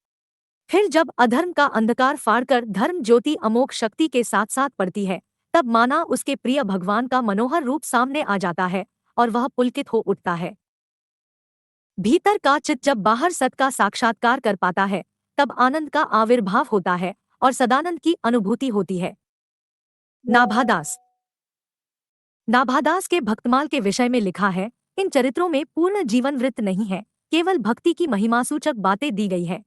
फिर जब अधर्म का अंधकार फाड़कर धर्म ज्योति अमोघ शक्ति के साथ साथ पड़ती है, तब माना उसके प्रिय भगवान का मनोहर रूप सामने आ जाता है और वह पुलकित हो उठता है। भीतर का चित्त जब बाहर सत का साक्षात्कार कर पाता है, तब आनंद का आविर्भाव होता है और सदानंद की अनुभूति होती है। नाभादास। नाभादास के भक्तमाल के विषय में लिखा है, इन चरित्रों में पूर्ण जीवन वृत्त नहीं है, केवल भक्ति की महिमासूचक बातें दी गई है।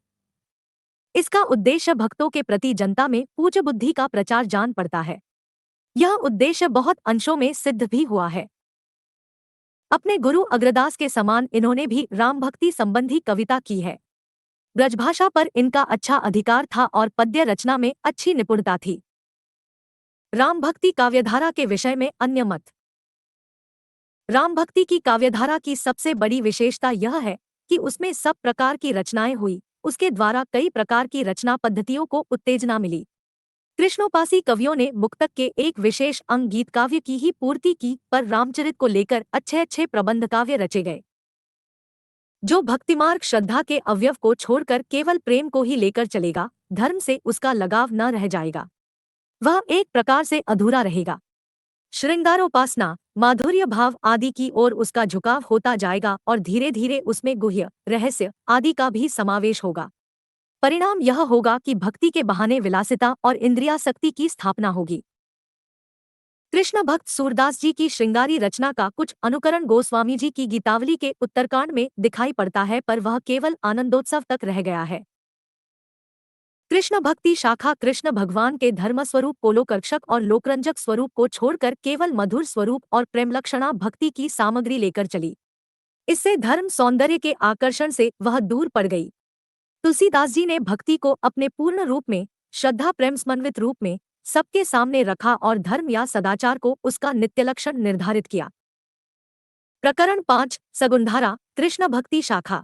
इसका उद्देश्य भक्तों के प्रति जनता में पूज्य बुद्धि का प्रचार जान पड़ता है। यह उद्देश्य बहुत अंशों में सिद्ध भी हुआ है। अपने गुरु अग्रदास के समान इन्होंने भी राम भक्ति संबंधी कविता की है। ब्रजभाषा पर इनका अच्छा अधिकार था और पद्य रचना में अच्छी निपुणता थी। राम भक्ति काव्यधारा के विषय में अन्य मत। राम भक्ति की काव्यधारा की सबसे बड़ी विशेषता यह है कि उसमें सब प्रकार की रचनाएं हुई, उसके द्वारा कई प्रकार की रचना पद्धतियों को उत्तेजना मिली। कृष्णोपासी कवियों ने मुक्तक के एक विशेष अंग गीत काव्य की ही पूर्ति की, पर रामचरित को लेकर अच्छे अच्छे प्रबंध काव्य रचे गए। जो भक्तिमार्ग श्रद्धा के अवयव को छोड़कर केवल प्रेम को ही लेकर चलेगा, धर्म से उसका लगाव न रह जाएगा, वह एक प्रकार से अधूरा रहेगा। श्रृंगारोपासना, माधुर्य भाव आदि की ओर उसका झुकाव होता जाएगा और धीरे धीरे उसमें गुह्य, रहस्य आदि का भी समावेश होगा। परिणाम यह होगा कि भक्ति के बहाने विलासिता और इंद्रियासक्ति की स्थापना होगी। कृष्ण भक्त सूरदास जी की श्रृंगारी रचना का कुछ अनुकरण गोस्वामी जी की गीतावली के उत्तरकांड में दिखाई पड़ता है, पर वह केवल आनंदोत्सव तक रह गया है। कृष्ण भक्ति शाखा कृष्ण भगवान के धर्मस्वरूप कोलोकर्षक और लोकरंजक स्वरूप को छोड़कर केवल मधुर स्वरूप और प्रेमलक्षणा भक्ति की सामग्री लेकर चली। इससे धर्म सौंदर्य के आकर्षण से वह दूर पड़ गई। तुलसीदास जी ने भक्ति को अपने पूर्ण रूप में, श्रद्धा प्रेम समन्वित रूप में सबके सामने रखा और धर्म या सदाचार को उसका नित्य लक्षण निर्धारित किया। प्रकरण 5 सगुणधारा कृष्ण भक्ति शाखा।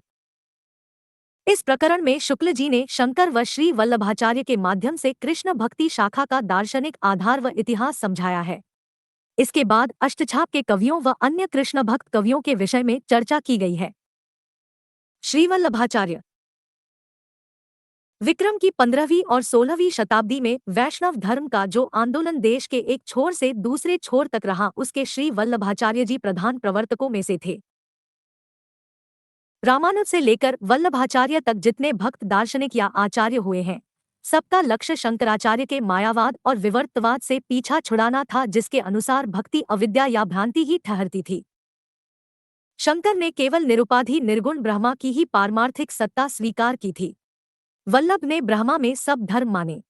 इस प्रकरण में शुक्ल जी ने शंकर व श्री वल्लभाचार्य के माध्यम से कृष्ण भक्ति शाखा का दार्शनिक आधार व इतिहास समझाया है। इसके बाद अष्टछाप के कवियों व अन्य कृष्ण भक्त कवियों के विषय में चर्चा की गई है। श्री वल्लभाचार्य विक्रम की 15वीं और 16वीं शताब्दी में वैष्णव धर्म का जो आंदोलन देश के एक छोर से दूसरे छोर तक रहा, उसके श्री वल्लभाचार्य जी प्रधान प्रवर्तकों में से थे। रामानुज से लेकर वल्लभाचार्य तक जितने भक्त दार्शनिक या आचार्य हुए हैं, सबका लक्ष्य शंकराचार्य के मायावाद और विवर्तवाद से पीछा छुड़ाना था, जिसके अनुसार भक्ति अविद्या या भ्रांति ही ठहरती थी। शंकर ने केवल निरुपाधि निर्गुण ब्रह्मा की ही पारमार्थिक सत्ता स्वीकार की थी। वल्लभ ने ब्रह्मा में सब धर्म माने।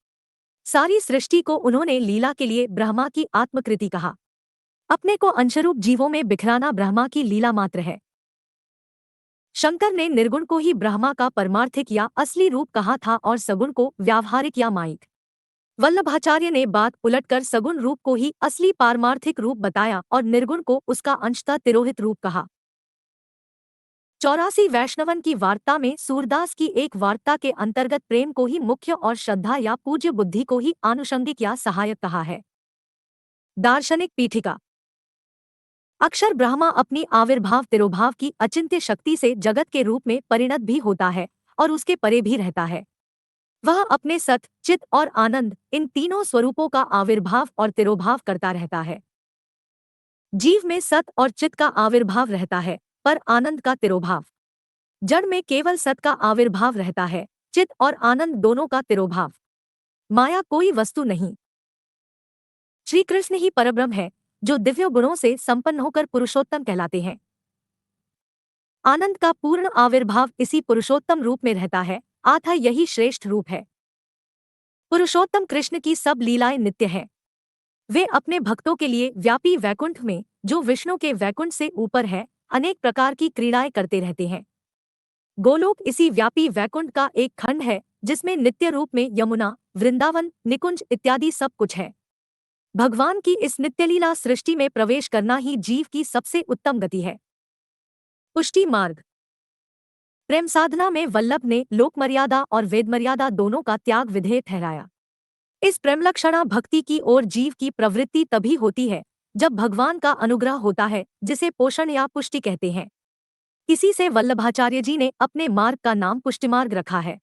सारी सृष्टि को उन्होंने लीला के लिए ब्रह्मा की आत्मकृति कहा। अपने को अंशरूप जीवों में बिखराना ब्रह्मा की लीला मात्र है। शंकर ने निर्गुण को ही ब्रह्मा का परमार्थिक या असली रूप कहा था और सगुण को व्यावहारिक या माइक। वल्लभाचार्य ने बात उलटकर सगुण रूप को ही असली पारमार्थिक रूप बताया और निर्गुण को उसका अंशतः तिरोहित रूप कहा। 84 वैष्णवन की वार्ता में सूरदास की एक वार्ता के अंतर्गत प्रेम को ही मुख्य और श्रद्धा या पूज्य बुद्धि को ही आनुषंगिक या सहायक कहा है। दार्शनिक पीठिका। अक्षर ब्रह्मा अपनी आविर्भाव तिरोभाव की अचिंत्य शक्ति से जगत के रूप में परिणत भी होता है और उसके परे भी रहता है। वह अपने सत, चित और आनंद, इन तीनों स्वरूपों का आविर्भाव और तिरोभाव करता रहता है। जीव में सत और चित का आविर्भाव रहता है, पर आनंद का तिरोभाव। जड़ में केवल सत का आविर्भाव रहता है, चित और आनंद दोनों का तिरोभाव। माया कोई वस्तु नहीं। श्री कृष्ण ही परब्रह्म है, जो दिव्य गुणों से संपन्न होकर पुरुषोत्तम कहलाते हैं। आनंद का पूर्ण आविर्भाव इसी पुरुषोत्तम रूप में रहता है, अतः यही श्रेष्ठ रूप है। पुरुषोत्तम कृष्ण की सब लीलाएं नित्य हैं। वे अपने भक्तों के लिए व्यापी वैकुंठ में, जो विष्णु के वैकुंठ से ऊपर है, अनेक प्रकार की क्रीड़ाएं करते रहते हैं। गोलोक इसी व्यापी वैकुंठ का एक खंड है, जिसमें नित्य रूप में यमुना, वृंदावन, निकुंज इत्यादि सब कुछ है। भगवान की इस नित्यलीला सृष्टि में प्रवेश करना ही जीव की सबसे उत्तम गति है। पुष्टि मार्ग। प्रेम साधना में वल्लभ ने लोक मर्यादा और वेद मर्यादा दोनों का त्याग विधेय ठहराया। इस प्रेमलक्षणा भक्ति की ओर जीव की प्रवृत्ति तभी होती है जब भगवान का अनुग्रह होता है, जिसे पोषण या पुष्टि कहते हैं। इसी से वल्लभाचार्य जी ने अपने मार्ग का नाम पुष्टिमार्ग रखा है।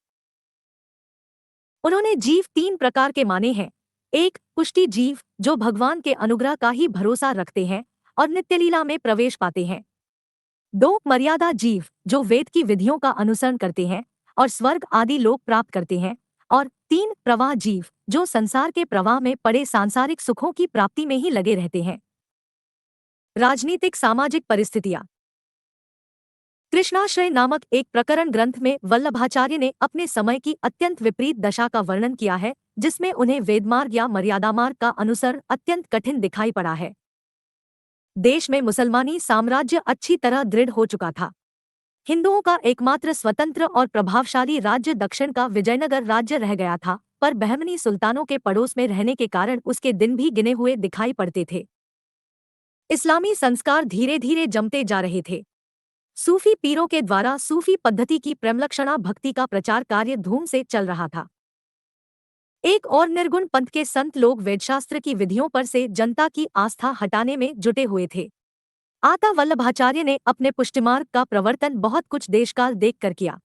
उन्होंने जीव 3 प्रकार के माने हैं। 1. पुष्टि जीव, जो भगवान के अनुग्रह का ही भरोसा रखते हैं और नित्यलीला में प्रवेश पाते हैं। 2. मर्यादा जीव, जो वेद की विधियों का अनुसरण करते हैं और स्वर्ग आदि लोक प्राप्त करते हैं। और 3. प्रवाह जीव, जो संसार के प्रवाह में पड़े सांसारिक सुखों की प्राप्ति में ही लगे रहते हैं। राजनीतिक सामाजिक परिस्थितियां। कृष्णाश्रय नामक एक प्रकरण ग्रंथ में वल्लभाचार्य ने अपने समय की अत्यंत विपरीत दशा का वर्णन किया है, जिसमें उन्हें वेदमार्ग या मर्यादा मार्ग का अनुसरण अत्यंत कठिन दिखाई पड़ा है। देश में मुसलमानी साम्राज्य अच्छी तरह दृढ़ हो चुका था। हिंदुओं का एकमात्र स्वतंत्र और प्रभावशाली राज्य दक्षिण का विजयनगर राज्य रह गया था, पर बहमनी सुल्तानों के पड़ोस में रहने के कारण उसके दिन भी गिने हुए दिखाई पड़ते थे। इस्लामी संस्कार धीरे धीरे जमते जा रहे थे। सूफी पीरों के द्वारा सूफी पद्धति की प्रेमलक्षणा भक्ति का प्रचार कार्य धूम से चल रहा था। एक और निर्गुण पंथ के संत लोग वेदशास्त्र की विधियों पर से जनता की आस्था हटाने में जुटे हुए थे। आता वल्लभाचार्य ने अपने पुष्टिमार्ग का प्रवर्तन बहुत कुछ देशकाल देखकर किया।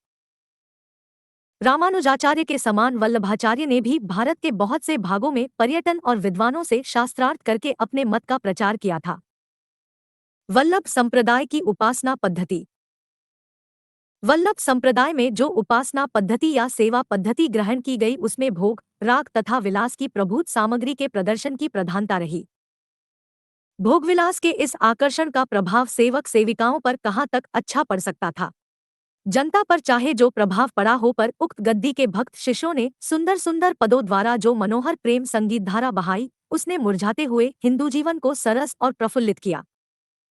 रामानुजाचार्य के समान वल्लभाचार्य ने भी भारत के बहुत से भागों में पर्यटन और विद्वानों से शास्त्रार्थ करके अपने मत का प्रचार किया था। वल्लभ संप्रदाय की उपासना पद्धति। वल्लभ संप्रदाय में जो उपासना पद्धति या सेवा पद्धति ग्रहण की गई, उसमें भोग, राग तथा विलास की प्रभुत सामग्री के प्रदर्शन की प्रधानता रही। भोगविलास के इस आकर्षण का प्रभाव सेवक सेविकाओं पर कहाँ तक अच्छा पड़ सकता था। जनता पर चाहे जो प्रभाव पड़ा हो, पर उक्त गद्दी के भक्त शिष्यों ने सुंदर सुंदर पदों द्वारा जो मनोहर प्रेम संगीत धारा बहाई, उसने मुरझाते हुए हिंदू जीवन को सरस और प्रफुल्लित किया।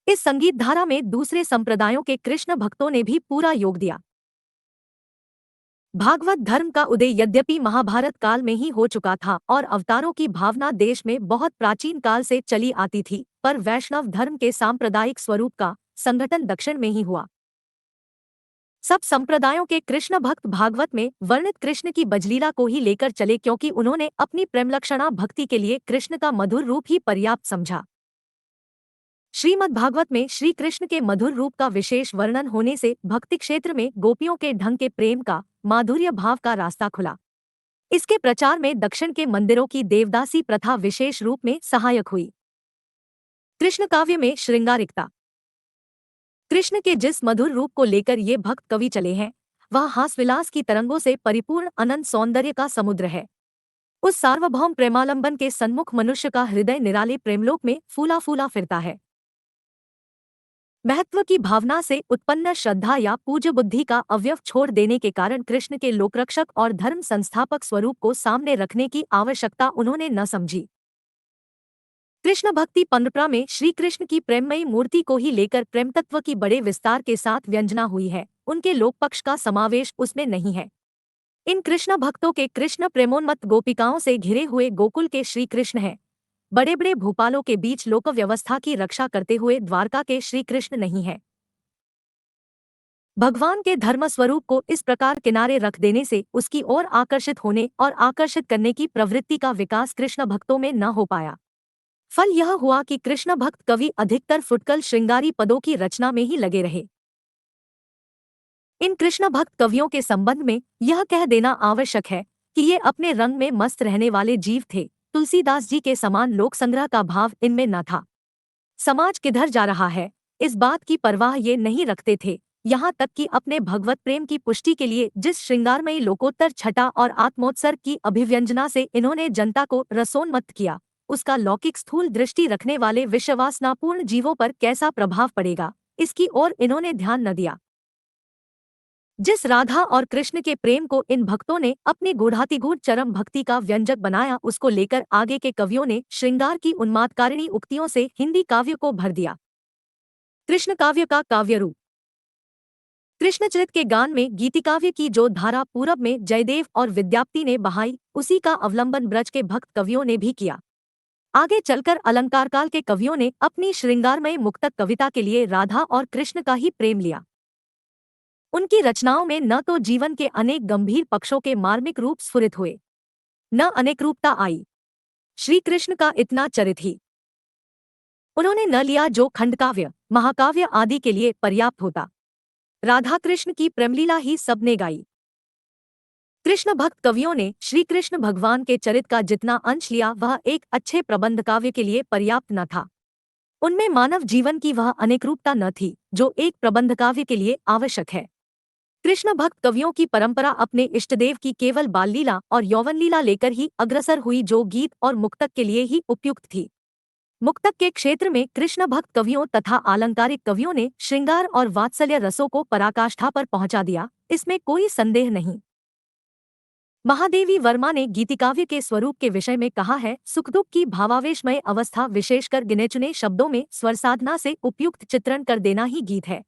इस संगीत धारा में दूसरे संप्रदायों के कृष्ण भक्तों ने भी पूरा योग दिया। भागवत धर्म का उदय यद्यपि महाभारत काल में ही हो चुका था और अवतारों की भावना देश में बहुत प्राचीन काल से चली आती थी, पर वैष्णव धर्म के सांप्रदायिक स्वरूप का संगठन दक्षिण में ही हुआ। सब संप्रदायों के कृष्ण भक्त भागवत में वर्णित कृष्ण की बजलीला को ही लेकर चले, क्योंकि उन्होंने अपनी प्रेमलक्षणा भक्ति के लिए कृष्ण का मधुर रूप ही पर्याप्त समझा। श्रीमद् भागवत में श्री कृष्ण के मधुर रूप का विशेष वर्णन होने से भक्ति क्षेत्र में गोपियों के ढंग के प्रेम का माधुर्य भाव का रास्ता खुला। इसके प्रचार में दक्षिण के मंदिरों की देवदासी प्रथा विशेष रूप में सहायक हुई। कृष्ण काव्य में श्रृंगारिकता। कृष्ण के जिस मधुर रूप को लेकर ये भक्त कवि चले हैं, वह हासविलास की तरंगों से परिपूर्ण अनंत सौंदर्य का समुद्र है। उस सार्वभौम प्रेमालंबन के सन्मुख मनुष्य का हृदय निराले प्रेमलोक में फूला फूला फिरता है। महत्व की भावना से उत्पन्न श्रद्धा या पूज्य बुद्धि का अवयव छोड़ देने के कारण कृष्ण के लोकरक्षक और धर्म संस्थापक स्वरूप को सामने रखने की आवश्यकता उन्होंने न समझी। कृष्ण भक्ति परंपरा में श्री कृष्ण की प्रेममयी मूर्ति को ही लेकर प्रेम तत्व की बड़े विस्तार के साथ व्यंजना हुई है, उनके लोक पक्ष का समावेश उसमें नहीं है। इन कृष्ण भक्तों के कृष्ण प्रेमोन्मत्त गोपिकाओं से घिरे हुए गोकुल के श्री कृष्ण हैं। बड़े बड़े भूपालों के बीच लोक व्यवस्था की रक्षा करते हुए द्वारका के श्री कृष्ण नहीं है। भगवान के धर्म स्वरूप को इस प्रकार किनारे रख देने से उसकी ओर आकर्षित होने और आकर्षित करने की प्रवृत्ति का विकास कृष्ण भक्तों में न हो पाया। फल यह हुआ कि कृष्ण भक्त कवि अधिकतर फुटकल श्रृंगारी पदों की रचना में ही लगे रहे। इन कृष्ण भक्त कवियों के संबंध में यह कह देना आवश्यक है कि ये अपने रंग में मस्त रहने वाले जीव थे। तुलसीदास जी के समान लोक संग्रह का भाव इनमें न था। समाज किधर जा रहा है, इस बात की परवाह ये नहीं रखते थे। यहाँ तक कि अपने भगवत प्रेम की पुष्टि के लिए जिस श्रृंगारमयी लोकोत्तर छटा और आत्मोत्सर्ग की अभिव्यंजना से इन्होंने जनता को रसोन्मत्त किया, उसका लौकिक स्थूल दृष्टि रखने वाले विश्वासनापूर्ण जीवों पर कैसा प्रभाव पड़ेगा, इसकी ओर इन्होंने ध्यान न दिया। जिस राधा और कृष्ण के प्रेम को इन भक्तों ने अपनी गूढ़ातिगूढ़ चरम भक्ति का व्यंजक बनाया, उसको लेकर आगे के कवियों ने श्रृंगार की उन्मादकारिणी उक्तियों से हिंदी काव्य को भर दिया। कृष्ण काव्य का काव्य रूप। कृष्णचरित के गान में गीतिकाव्य की जो धारा पूरब में जयदेव और विद्यापति ने बहाई, उसी का अवलंबन ब्रज के भक्त कवियों ने भी किया। आगे चलकर अलंकारकाल के कवियों ने अपनी श्रृंगारमय मुक्तक कविता के लिए राधा और कृष्ण का ही प्रेम लिया। उनकी रचनाओं में न तो जीवन के अनेक गंभीर पक्षों के मार्मिक रूप स्फुरित हुए, न अनेक रूपता आई। श्री कृष्ण का इतना चरित ही उन्होंने न लिया जो खंडकाव्य, महाकाव्य आदि के लिए पर्याप्त होता। राधा कृष्ण की प्रेमलीला ही सबने गाई। कृष्ण भक्त कवियों ने श्री कृष्ण भगवान के चरित का जितना अंश लिया, वह एक अच्छे प्रबंध काव्य के लिए पर्याप्त न था। उनमें मानव जीवन की वह अनेक रूपता न थी जो एक प्रबंध काव्य के लिए आवश्यक है। कृष्ण भक्त कवियों की परंपरा अपने इष्टदेव की केवल बाल लीला और यौवन लीला लेकर ही अग्रसर हुई, जो गीत और मुक्तक के लिए ही उपयुक्त थी। मुक्तक के क्षेत्र में कृष्ण भक्त कवियों तथा आलंकारिक कवियों ने श्रृंगार और वात्सल्य रसों को पराकाष्ठा पर पहुंचा दिया, इसमें कोई संदेह नहीं। महादेवी वर्मा ने गीतिकाव्य के स्वरूप के विषय में कहा है, सुख दुख की भावावेशमय अवस्था विशेषकर गिने चुने शब्दों में स्वर साधना से उपयुक्त चित्रण कर देना ही गीत है।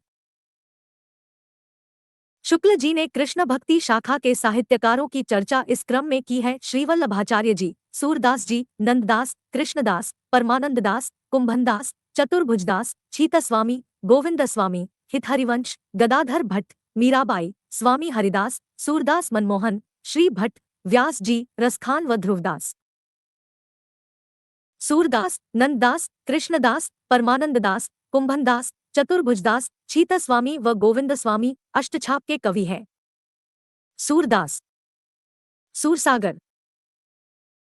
शुक्ल जी ने कृष्ण भक्ति शाखा के साहित्यकारों की चर्चा इस क्रम में की है। श्रीवल्लभाचार्य जी, सूरदास जी, नंददास, कृष्णदास, परमानंददास, कुंभनदास, चतुर्भुजदास, छीतस्वामी, गोविंदस्वामी, हितहरिवंश, गदाधर भट्ट, मीराबाई, स्वामी हरिदास, सूरदास मनमोहन, श्री भट्ट, व्यास जी, रसखान व ध्रुवदास। सूरदास, नंददास, कृष्णदास, परमानंददास, कुंभनदास, चतुर्भुजदास, छीतस्वामी व गोविंदस्वामी अष्टछाप के कवि हैं। सूरदास। सूरसागर।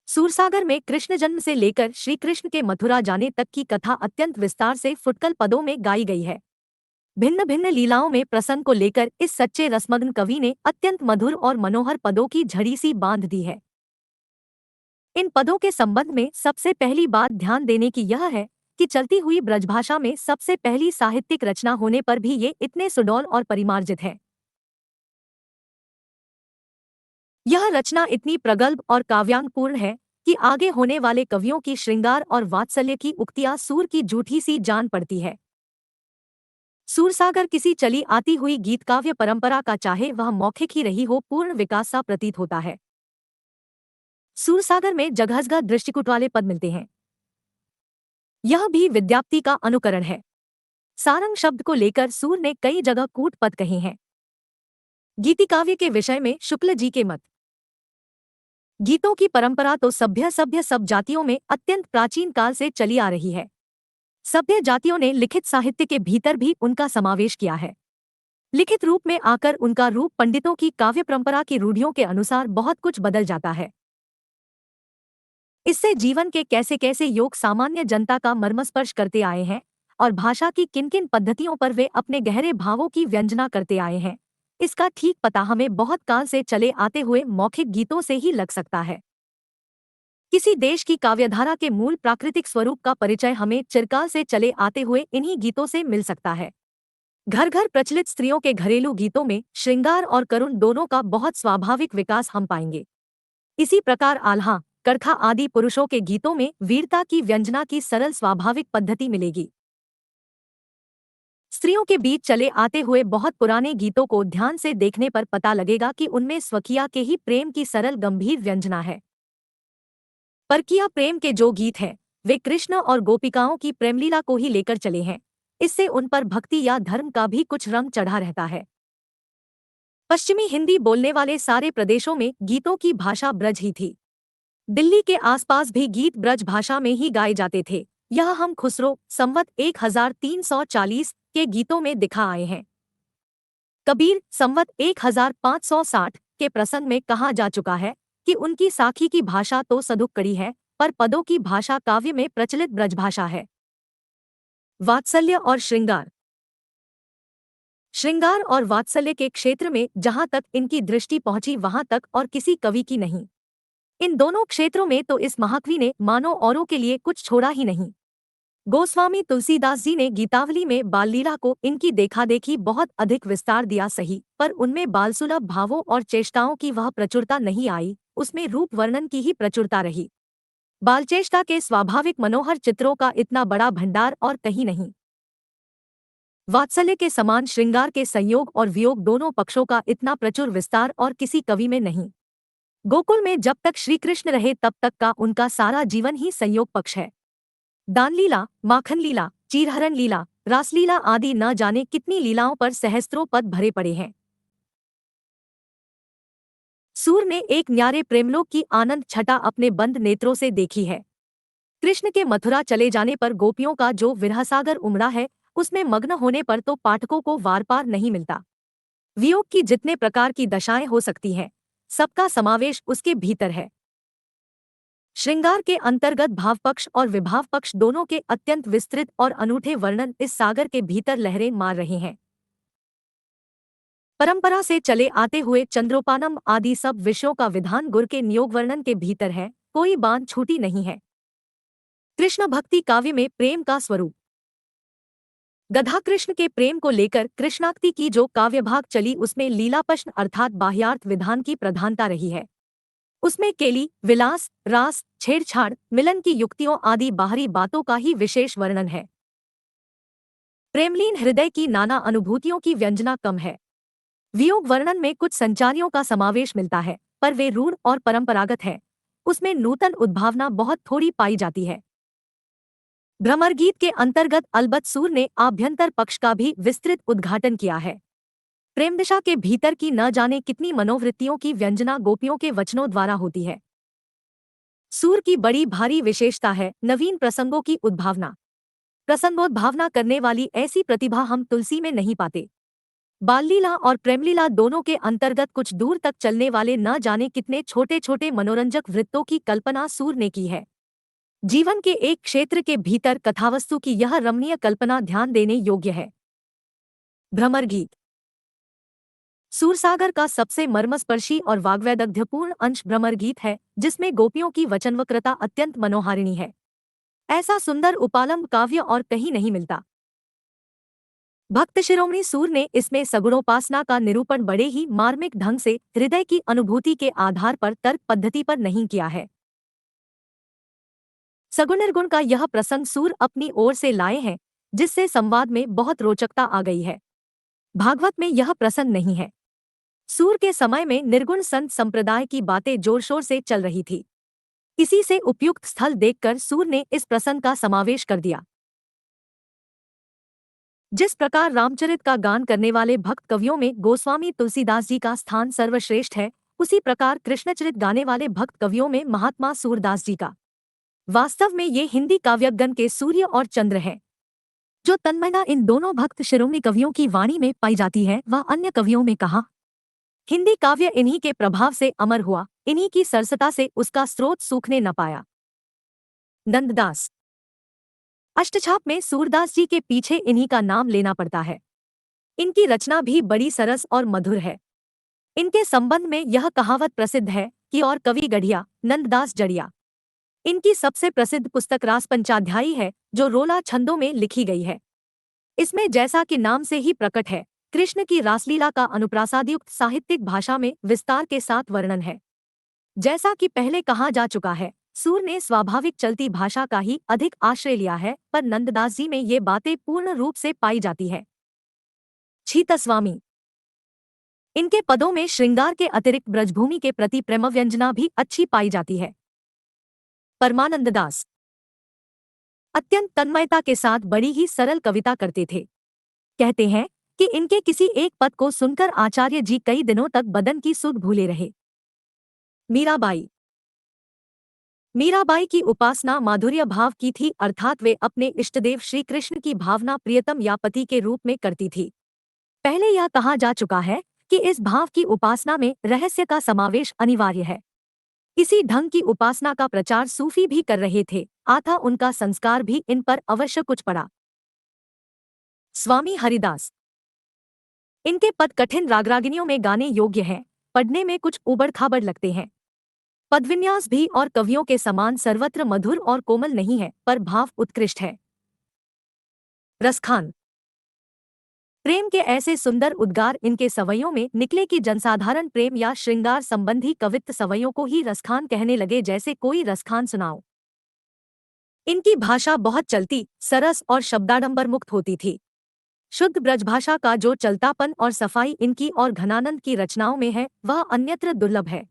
सूरसागर में कृष्ण जन्म से लेकर श्री कृष्ण के मथुरा जाने तक की कथा अत्यंत विस्तार से फुटकल पदों में गाई गई है। भिन्न भिन्न लीलाओं में प्रसंग को लेकर इस सच्चे रसमग्न कवि ने अत्यंत मधुर और मनोहर पदों की झड़ी सी बांध दी है। इन पदों के संबंध में सबसे पहली बात ध्यान देने की यह है कि चलती हुई ब्रजभाषा में सबसे पहली साहित्यिक रचना होने पर भी ये इतने सुडौल और परिमार्जित है। यह रचना इतनी प्रगल्भ और काव्यांगपूर्ण है कि आगे होने वाले कवियों की श्रृंगार और वात्सल्य की उक्तियां सूर की जूठी सी जान पड़ती है। सूरसागर किसी चली आती हुई गीत काव्य परंपरा का, चाहे वह मौखिक ही रही हो, पूर्ण विकास सा प्रतीत होता है। सूरसागर में जगहजगह दृष्टिकूट वाले पद मिलते हैं। यह भी विद्याप्ति का अनुकरण है। सारंग शब्द को लेकर सूर ने कई जगह कूट पद कहे हैं। गीति काव्य के विषय में शुक्ल जी के मत। गीतों की परंपरा तो सभ्य सब जातियों में अत्यंत प्राचीन काल से चली आ रही है। सभ्य जातियों ने लिखित साहित्य के भीतर भी उनका समावेश किया है। लिखित रूप में आकर उनका रूप पंडितों की काव्य परंपरा की रूढ़ियों के अनुसार बहुत कुछ बदल जाता है। इससे जीवन के कैसे कैसे योग सामान्य जनता का मर्मस्पर्श करते आए हैं और भाषा की किन किन पद्धतियों पर वे अपने गहरे भावों की व्यंजना करते आए हैं, इसका ठीक पता हमें बहुत काल से चले आते हुए मौखिक गीतों से ही लग सकता है। किसी देश की काव्यधारा के मूल प्राकृतिक स्वरूप का परिचय हमें चिरकाल से चले आते हुए इन्हीं गीतों से मिल सकता है। घर घर प्रचलित स्त्रियों के घरेलू गीतों में श्रृंगार और करुण दोनों का बहुत स्वाभाविक विकास हम पाएंगे। इसी प्रकार आल्हा, करखा आदि पुरुषों के गीतों में वीरता की व्यंजना की सरल स्वाभाविक पद्धति मिलेगी। स्त्रियों के बीच चले आते हुए बहुत पुराने गीतों को ध्यान से देखने पर पता लगेगा कि उनमें स्वकीया के ही प्रेम की सरल गंभीर व्यंजना है। परकिया प्रेम के जो गीत हैं, वे कृष्ण और गोपिकाओं की प्रेमलीला को ही लेकर चले हैं। इससे उन पर भक्ति या धर्म का भी कुछ रंग चढ़ा रहता है। पश्चिमी हिंदी बोलने वाले सारे प्रदेशों में गीतों की भाषा ब्रज ही थी। दिल्ली के आसपास भी गीत ब्रज भाषा में ही गाए जाते थे। यह हम खुसरो संवत 1340 के गीतों में दिखा आए हैं। कबीर संवत 1560 के प्रसंग में कहा जा चुका है कि उनकी साखी की भाषा तो सदुक्कड़ी है, पर पदों की भाषा काव्य में प्रचलित ब्रजभाषा है। वात्सल्य और श्रृंगार। श्रृंगार और वात्सल्य के क्षेत्र में जहां तक इनकी दृष्टि पहुंची वहां तक और किसी कवि की नहीं। इन दोनों क्षेत्रों में तो इस महाकवि ने मानो औरों के लिए कुछ छोड़ा ही नहीं। गोस्वामी तुलसीदास जी ने गीतावली में बाललीला को इनकी देखादेखी बहुत अधिक विस्तार दिया सही, पर उनमें बालसुलभ भावों और चेष्टाओं की वह प्रचुरता नहीं आई, उसमें रूप वर्णन की ही प्रचुरता रही। बालचेष्टा के स्वाभाविक मनोहर चित्रों का इतना बड़ा भंडार और कहीं नहीं। वात्सल्य के समान श्रृंगार के संयोग और वियोग दोनों पक्षों का इतना प्रचुर विस्तार और किसी कवि में नहीं। गोकुल में जब तक श्री कृष्ण रहे तब तक का उनका सारा जीवन ही संयोग पक्ष है। दानलीला, माखन लीला, चीरहरण लीला, रासलीला आदि न जाने कितनी लीलाओं पर सहस्त्रों पद भरे पड़े हैं। सूर ने एक न्यारे प्रेमलोक की आनंद छटा अपने बंद नेत्रों से देखी है। कृष्ण के मथुरा चले जाने पर गोपियों का जो विरहसागर उमड़ा है, उसमें मग्न होने पर तो पाठकों को वार पार नहीं मिलता। वियोग की जितने प्रकार की दशाएं हो सकती हैं, सबका समावेश उसके भीतर है। श्रृंगार के अंतर्गत भाव पक्ष और विभाव पक्ष दोनों के अत्यंत विस्तृत और अनूठे वर्णन इस सागर के भीतर लहरें मार रहे हैं। परंपरा से चले आते हुए चंद्रोपानम आदि सब विषयों का विधान गुर के नियोग वर्णन के भीतर है, कोई बांध छूटी नहीं है। कृष्ण भक्ति काव्य में प्रेम का स्वरूप। गधा कृष्ण के प्रेम को लेकर कृष्णाक्ति की जो काव्यभाग चली उसमें लीलाप्रश्न अर्थात बाह्यार्थ विधान की प्रधानता रही है। उसमें केली, विलास, रास, छेड़छाड़, मिलन की युक्तियों आदि बाहरी बातों का ही विशेष वर्णन है। प्रेमलीन हृदय की नाना अनुभूतियों की व्यंजना कम है। वियोग वर्णन में कुछ संचारियों का समावेश मिलता है, पर वे रूढ़ और परंपरागत है। उसमें नूतन उद्भावना बहुत थोड़ी पाई जाती है। भ्रमरगीत के अंतर्गत अलबत्त सूर ने आभ्यंतर पक्ष का भी विस्तृत उद्घाटन किया है। प्रेमदिशा के भीतर की न जाने कितनी मनोवृत्तियों की व्यंजना गोपियों के वचनों द्वारा होती है। सूर की बड़ी भारी विशेषता है नवीन प्रसंगों की उद्भावना। प्रसंगोद्भावना करने वाली ऐसी प्रतिभा हम तुलसी में नहीं पाते। बाललीला और प्रेमलीला दोनों के अंतर्गत कुछ दूर तक चलने वाले न जाने कितने छोटे छोटे मनोरंजक वृत्तों की कल्पना सूर ने की है। जीवन के एक क्षेत्र के भीतर कथावस्तु की यह रमणीय कल्पना ध्यान देने योग्य है। भ्रमरगीत सूरसागर का सबसे मर्मस्पर्शी और वाग्वैदग्ध्यपूर्ण अंश भ्रमरगीत है, जिसमें गोपियों की वचनवक्रता अत्यंत मनोहारिणी है। ऐसा सुंदर उपालंब काव्य और कहीं नहीं मिलता। भक्त शिरोमणि सूर ने इसमें सगुणोपासना का निरूपण बड़े ही मार्मिक ढंग से हृदय की अनुभूति के आधार पर तर्क पद्धति पर नहीं किया है। सगुण निर्गुण का यह प्रसंग सूर अपनी ओर से लाए हैं, जिससे संवाद में बहुत रोचकता आ गई है। भागवत में यह प्रसंग नहीं है। सूर के समय में निर्गुण संत संप्रदाय की बातें जोर शोर से चल रही थी। इसी से उपयुक्त स्थल देखकर सूर ने इस प्रसंग का समावेश कर दिया। जिस प्रकार रामचरित का गान करने वाले भक्त कवियों में गोस्वामी तुलसीदास जी का स्थान सर्वश्रेष्ठ है, उसी प्रकार कृष्णचरित गाने वाले भक्त कवियों में महात्मा सूरदास जी का। वास्तव में ये हिंदी काव्यगण के सूर्य और चंद्र हैं। जो तन्मयता इन दोनों भक्त शिरोमणि कवियों की वाणी में पाई जाती है, वह अन्य कवियों में कहाँ। हिंदी काव्य इन्हीं के प्रभाव से अमर हुआ, इन्हीं की सरसता से उसका स्रोत सूखने न पाया। नंददास। अष्टछाप में सूरदास जी के पीछे इन्हीं का नाम लेना पड़ता है। इनकी रचना भी बड़ी सरस और मधुर है। इनके संबंध में यह कहावत प्रसिद्ध है कि और कवि गढ़िया नंददास जड़िया। इनकी सबसे प्रसिद्ध पुस्तक रास पंचाध्यायी है, जो रोला छंदों में लिखी गई है। इसमें जैसा कि नाम से ही प्रकट है, कृष्ण की रासलीला का अनुप्रासादयुक्त साहित्यिक भाषा में विस्तार के साथ वर्णन है। जैसा कि पहले कहा जा चुका है, सूर ने स्वाभाविक चलती भाषा का ही अधिक आश्रय लिया है, पर नंददास जी में ये बातें पूर्ण रूप से पाई जाती है। छीतस्वामी। इनके पदों में श्रृंगार के अतिरिक्त ब्रजभूमि के प्रति प्रेम व्यंजना भी अच्छी पाई जाती है। परमानंद दास अत्यंत तन्मयता के साथ बड़ी ही सरल कविता करते थे। कहते हैं कि इनके किसी एक पद को सुनकर आचार्य जी कई दिनों तक बदन की सुध भूले रहे। मीराबाई। मीराबाई की उपासना माधुर्य भाव की थी, अर्थात वे अपने इष्टदेव श्री कृष्ण की भावना प्रियतम या पति के रूप में करती थी। पहले यह कहा जा चुका है कि इस भाव की उपासना में रहस्य का समावेश अनिवार्य है। इसी ढंग की उपासना का प्रचार सूफी भी कर रहे थे, अतः उनका संस्कार भी इन पर अवश्य कुछ पड़ा। स्वामी हरिदास। इनके पद कठिन रागरागिनियों में गाने योग्य हैं, पढ़ने में कुछ उबड़-खाबड़ लगते हैं। पदविन्यास भी और कवियों के समान सर्वत्र मधुर और कोमल नहीं है, पर भाव उत्कृष्ट है। रसखान। प्रेम के ऐसे सुंदर उद्गार इनके सवैयों में निकले कि जनसाधारण प्रेम या श्रृंगार संबंधी कवित्त सवैयों को ही रसखान कहने लगे, जैसे कोई रसखान सुनाओ। इनकी भाषा बहुत चलती, सरस और शब्दाडंबर मुक्त होती थी। शुद्ध ब्रजभाषा का जो चलतापन और सफाई इनकी और घनानंद की रचनाओं में है, वह अन्यत्र दुर्लभ है।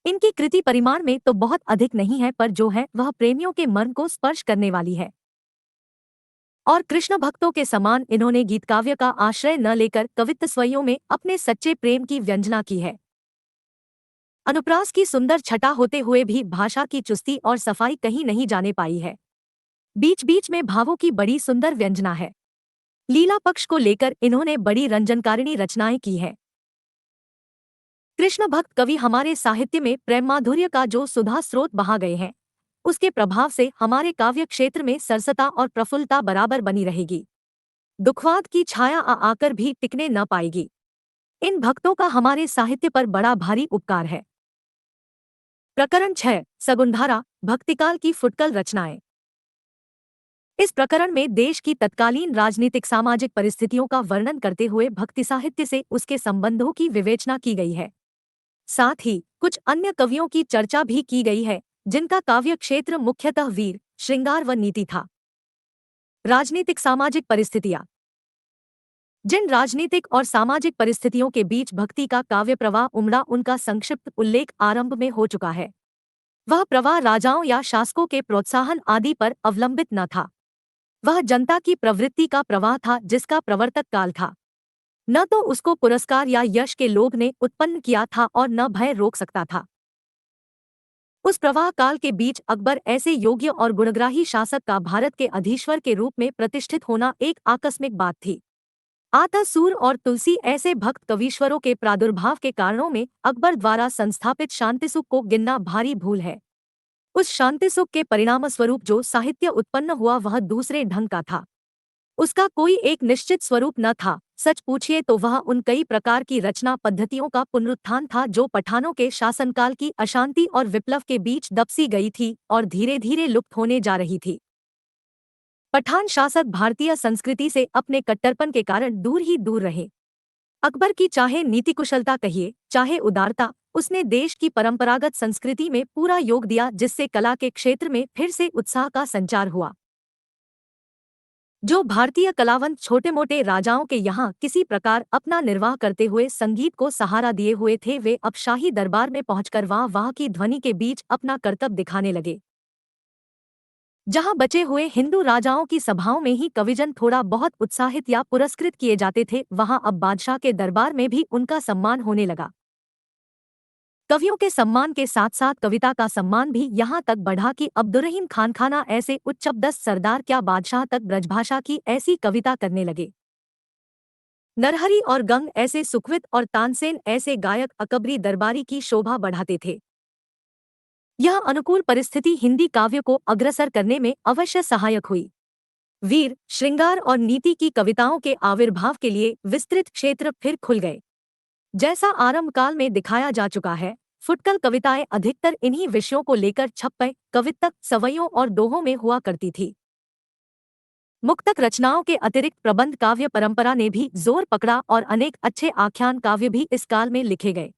इनकी कृति परिमाण में तो बहुत अधिक नहीं है, पर जो है वह प्रेमियों के मन को स्पर्श करने वाली है। और कृष्ण भक्तों के समान इन्होंने गीत काव्य का आश्रय न लेकर कवित्तस्वइयों में अपने सच्चे प्रेम की व्यंजना की है। अनुप्रास की सुंदर छटा होते हुए भी भाषा की चुस्ती और सफाई कहीं नहीं जाने पाई है। बीच बीच में भावों की बड़ी सुंदर व्यंजना है। लीला पक्ष को लेकर इन्होंने बड़ी रंजनकारिणी रचनाएं की है। कृष्ण भक्त कवि हमारे साहित्य में प्रेम माधुर्य का जो सुधा स्रोत बहा गए हैं, उसके प्रभाव से हमारे काव्य क्षेत्र में सरसता और प्रफुल्लता बराबर बनी रहेगी। दुखवाद की छाया आकर भी टिकने न पाएगी। इन भक्तों का हमारे साहित्य पर बड़ा भारी उपकार है। प्रकरण 6 सगुणधारा भक्तिकाल की फुटकल रचनाएं। इस प्रकरण में देश की तत्कालीन राजनीतिक सामाजिक परिस्थितियों का वर्णन करते हुए भक्ति साहित्य से उसके संबंधों की विवेचना की गई है। साथ ही कुछ अन्य कवियों की चर्चा भी की गई है, जिनका काव्य क्षेत्र मुख्यतः वीर, श्रृंगार व नीति था। राजनीतिक सामाजिक परिस्थितियां। जिन राजनीतिक और सामाजिक परिस्थितियों के बीच भक्ति का काव्य प्रवाह उमड़ा, उनका संक्षिप्त उल्लेख आरंभ में हो चुका है। वह प्रवाह राजाओं या शासकों के प्रोत्साहन आदि पर अवलंबित न था। वह जनता की प्रवृत्ति का प्रवाह था, जिसका प्रवर्तक काल था। न तो उसको पुरस्कार या यश के लोभ ने उत्पन्न किया था और न भय रोक सकता था। उस प्रवाह काल के बीच अकबर ऐसे योग्य और गुणग्राही शासक का भारत के अधीश्वर के रूप में प्रतिष्ठित होना एक आकस्मिक बात थी। अतः सूर और तुलसी ऐसे भक्त कवीश्वरों के प्रादुर्भाव के कारणों में अकबर द्वारा संस्थापित शांतिसुख को गिनना भारी भूल है। उस शांतिसुख के परिणामस्वरूप जो साहित्य उत्पन्न हुआ, वह दूसरे ढंग का था। उसका कोई एक निश्चित स्वरूप न था। सच पूछिए तो वह उन कई प्रकार की रचना पद्धतियों का पुनरुत्थान था जो पठानों के शासनकाल की अशांति और विप्लव के बीच दबसी गई थी और धीरे धीरे लुप्त होने जा रही थी। पठान शासक भारतीय संस्कृति से अपने कट्टरपन के कारण दूर ही दूर रहे। अकबर की चाहे नीति कुशलता कहिए, चाहे उदारता, उसने देश की परंपरागत संस्कृति में पूरा योग दिया, जिससे कला के क्षेत्र में फिर से उत्साह का संचार हुआ। जो भारतीय कलावंत छोटे मोटे राजाओं के यहाँ किसी प्रकार अपना निर्वाह करते हुए संगीत को सहारा दिए हुए थे, वे अब शाही दरबार में पहुंचकर वाह वाह की ध्वनि के बीच अपना करतब दिखाने लगे। जहां बचे हुए हिंदू राजाओं की सभाओं में ही कविजन थोड़ा बहुत उत्साहित या पुरस्कृत किए जाते थे, वहां अब बादशाह के दरबार में भी उनका सम्मान होने लगा। कवियों के सम्मान के साथ साथ कविता का सम्मान भी यहाँ तक बढ़ा कि अब्दुर्रहीम खान खाना ऐसे उच्चपदस्थ सरदार क्या बादशाह तक ब्रजभाषा की ऐसी कविता करने लगे। नरहरी और गंग ऐसे सुखवित और तानसेन ऐसे गायक अकबरी दरबारी की शोभा बढ़ाते थे। यह अनुकूल परिस्थिति हिंदी काव्य को अग्रसर करने में अवश्य सहायक हुई। वीर, श्रृंगार और नीति की कविताओं के आविर्भाव के लिए विस्तृत क्षेत्र फिर खुल गए। जैसा आरंभ काल में दिखाया जा चुका है, फुटकल कविताएं अधिकतर इन्हीं विषयों को लेकर छप्पय, कवित्तक, सवैयों और दोहों में हुआ करती थी। मुक्तक रचनाओं के अतिरिक्त प्रबंध काव्य परंपरा ने भी जोर पकड़ा और अनेक अच्छे आख्यान काव्य भी इस काल में लिखे गए।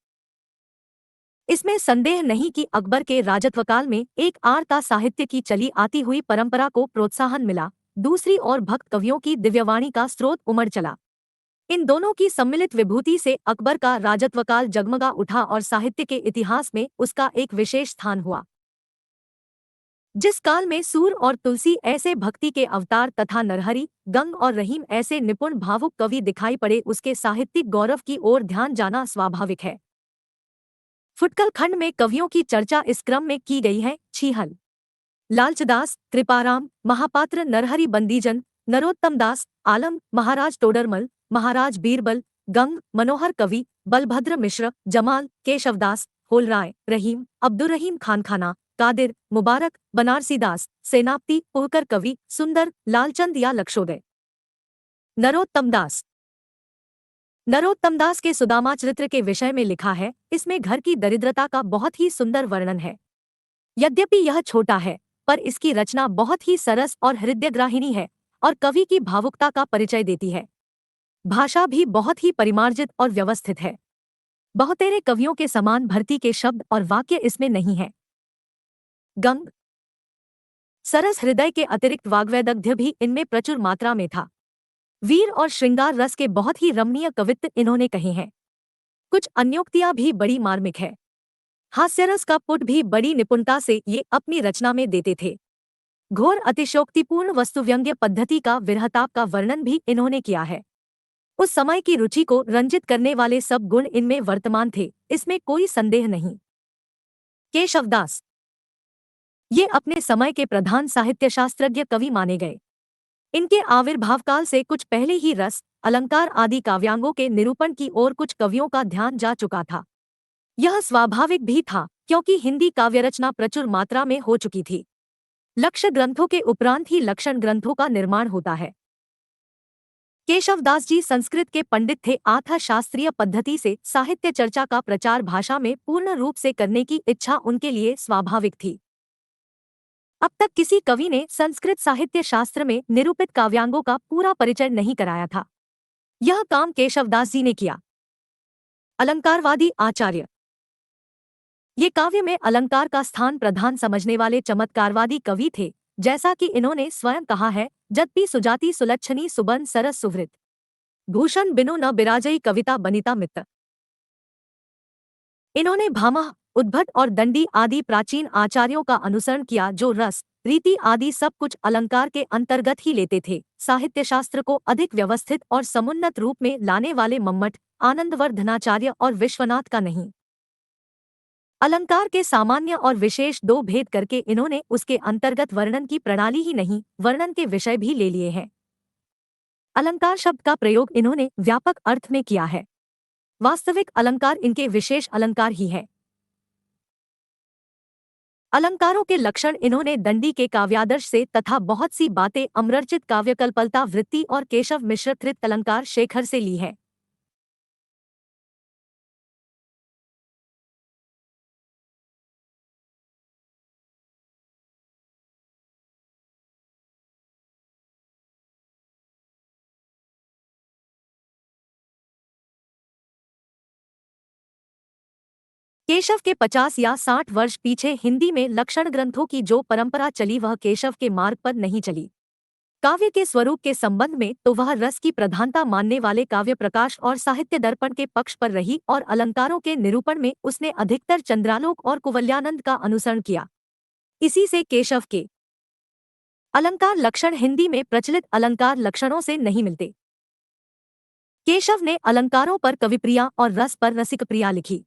इसमें संदेह नहीं कि अकबर के राजत्वकाल में एक आर्ता साहित्य की चली आती हुई परंपरा को प्रोत्साहन मिला, दूसरी ओर भक्त कवियों की दिव्यवाणी का स्रोत उमड़ चला। इन दोनों की सम्मिलित विभूति से अकबर का राजत्वकाल जगमगा उठा और साहित्य के इतिहास में उसका एक विशेष स्थान हुआ। जिस काल में सूर और तुलसी ऐसे भक्ति के अवतार तथा नरहरि, गंग और रहीम ऐसे निपुण भावुक कवि दिखाई पड़े, उसके साहित्यिक गौरव की ओर ध्यान जाना स्वाभाविक है। फुटकल खंड में कवियों की चर्चा इस क्रम में की गई है। छीहल, लालचदास, कृपाराम, महापात्र नरहरि बंदीजन, नरोत्तम दास, आलम, महाराज टोडरमल, महाराज बीरबल, गंग, मनोहर कवि, बलभद्र मिश्र, जमाल, केशवदास, होलराय, रहीम, अब्दुर्रहीम खानखाना, कादिर, मुबारक, बनारसी दास, सेनापति, पुहकर कवि, सुंदर, लालचंद या लक्षोदय। नरोत्तम दास। नरोत्तम दास के सुदामा चरित्र के विषय में लिखा है, इसमें घर की दरिद्रता का बहुत ही सुंदर वर्णन है। यद्यपि यह छोटा है, पर इसकी रचना बहुत ही सरस और हृदयग्राहिणी है और कवि की भावुकता का परिचय देती है। भाषा भी बहुत ही परिमार्जित और व्यवस्थित है। बहुतेरे कवियों के समान भर्ती के शब्द और वाक्य इसमें नहीं है। गंग। सरस हृदय के अतिरिक्त वाग्वैदग्ध्य भी इनमें प्रचुर मात्रा में था। वीर और श्रृंगार रस के बहुत ही रमणीय कवित्व इन्होंने कहे हैं। कुछ अन्योक्तियां भी बड़ी मार्मिक है। हास्यरस का पुट भी बड़ी निपुणता से ये अपनी रचना में देते थे। घोर अतिशयोक्तिपूर्ण वस्तुव्यंग्य पद्धति का विरहताप का वर्णन भी इन्होंने किया है। उस समय की रुचि को रंजित करने वाले सब गुण इनमें वर्तमान थे, इसमें कोई संदेह नहीं। केशवदास। ये अपने समय के प्रधान साहित्यशास्त्रज्ञ कवि माने गए। इनके आविर्भाव काल से कुछ पहले ही रस, अलंकार आदि काव्यांगों के निरूपण की ओर कुछ कवियों का ध्यान जा चुका था। यह स्वाभाविक भी था, क्योंकि हिंदी काव्यरचना प्रचुर मात्रा में हो चुकी थी। लक्ष्य ग्रंथों के उपरांत ही लक्षण ग्रंथों का निर्माण होता है। केशवदास जी संस्कृत के पंडित थे, अतः शास्त्रीय पद्धति से साहित्य चर्चा का प्रचार भाषा में पूर्ण रूप से करने की इच्छा उनके लिए स्वाभाविक थी। अब तक किसी कवि ने संस्कृत साहित्य शास्त्र में निरूपित काव्यांगों का पूरा परिचय नहीं कराया था। यह काम केशवदास जी ने किया। अलंकारवादी आचार्य। ये काव्य में अलंकार का स्थान प्रधान समझने वाले चमत्कारवादी कवि थे, जैसा कि इन्होंने स्वयं कहा है। जद्पि सुजाति सुलक्षणी सुबन सरस सुहृत, भूषण बिनु न बिराजई कविता बनिता मित्र। इन्होंने भामह, उद्भट और दंडी आदि प्राचीन आचार्यों का अनुसरण किया, जो रस, रीति आदि सब कुछ अलंकार के अंतर्गत ही लेते थे। साहित्यशास्त्र को अधिक व्यवस्थित और समुन्नत रूप में लाने वाले मम्मट, आनंदवर्धनाचार्य और विश्वनाथ का नहीं। अलंकार के सामान्य और विशेष दो भेद करके इन्होंने उसके अंतर्गत वर्णन की प्रणाली ही नहीं, वर्णन के विषय भी ले लिए हैं। अलंकार शब्द का प्रयोग इन्होंने व्यापक अर्थ में किया है। वास्तविक अलंकार इनके विशेष अलंकार ही है। अलंकारों के लक्षण इन्होंने दंडी के काव्यादर्श से तथा बहुत सी बातें अमरचित काव्यकल्पलता वृत्ति और केशव मिश्र कृत अलंकार शेखर से ली है। केशव के 50 या 60 वर्ष पीछे हिंदी में लक्षण ग्रंथों की जो परंपरा चली वह केशव के मार्ग पर नहीं चली। काव्य के स्वरूप के संबंध में तो वह रस की प्रधानता मानने वाले काव्य प्रकाश और साहित्य दर्पण के पक्ष पर रही और अलंकारों के निरूपण में उसने अधिकतर चंद्रालोक और कुवलयानंद का अनुसरण किया। इसी से केशव के अलंकार लक्षण हिंदी में प्रचलित अलंकार लक्षणों से नहीं मिलते। केशव ने अलंकारों पर कविप्रिया और रस पर रसिकप्रिया लिखी।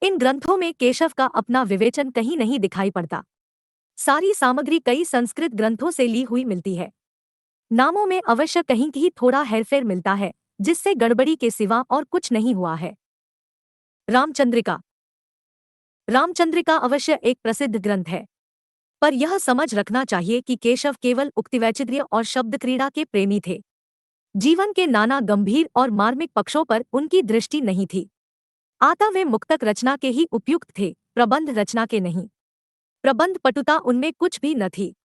इन ग्रंथों में केशव का अपना विवेचन कहीं नहीं दिखाई पड़ता। सारी सामग्री कई संस्कृत ग्रंथों से ली हुई मिलती है। नामों में अवश्य कहीं कहीं थोड़ा हेरफेर मिलता है, जिससे गड़बड़ी के सिवा और कुछ नहीं हुआ है। रामचंद्रिका। रामचंद्रिका अवश्य एक प्रसिद्ध ग्रंथ है, पर यह समझ रखना चाहिए कि केशव केवल उक्तिवैचित्र्य और शब्द क्रीड़ा के प्रेमी थे। जीवन के नाना गंभीर और मार्मिक पक्षों पर उनकी दृष्टि नहीं थी। आता वे मुक्तक रचना के ही उपयुक्त थे, प्रबंध रचना के नहीं। प्रबंध पटुता उनमें कुछ भी न थी।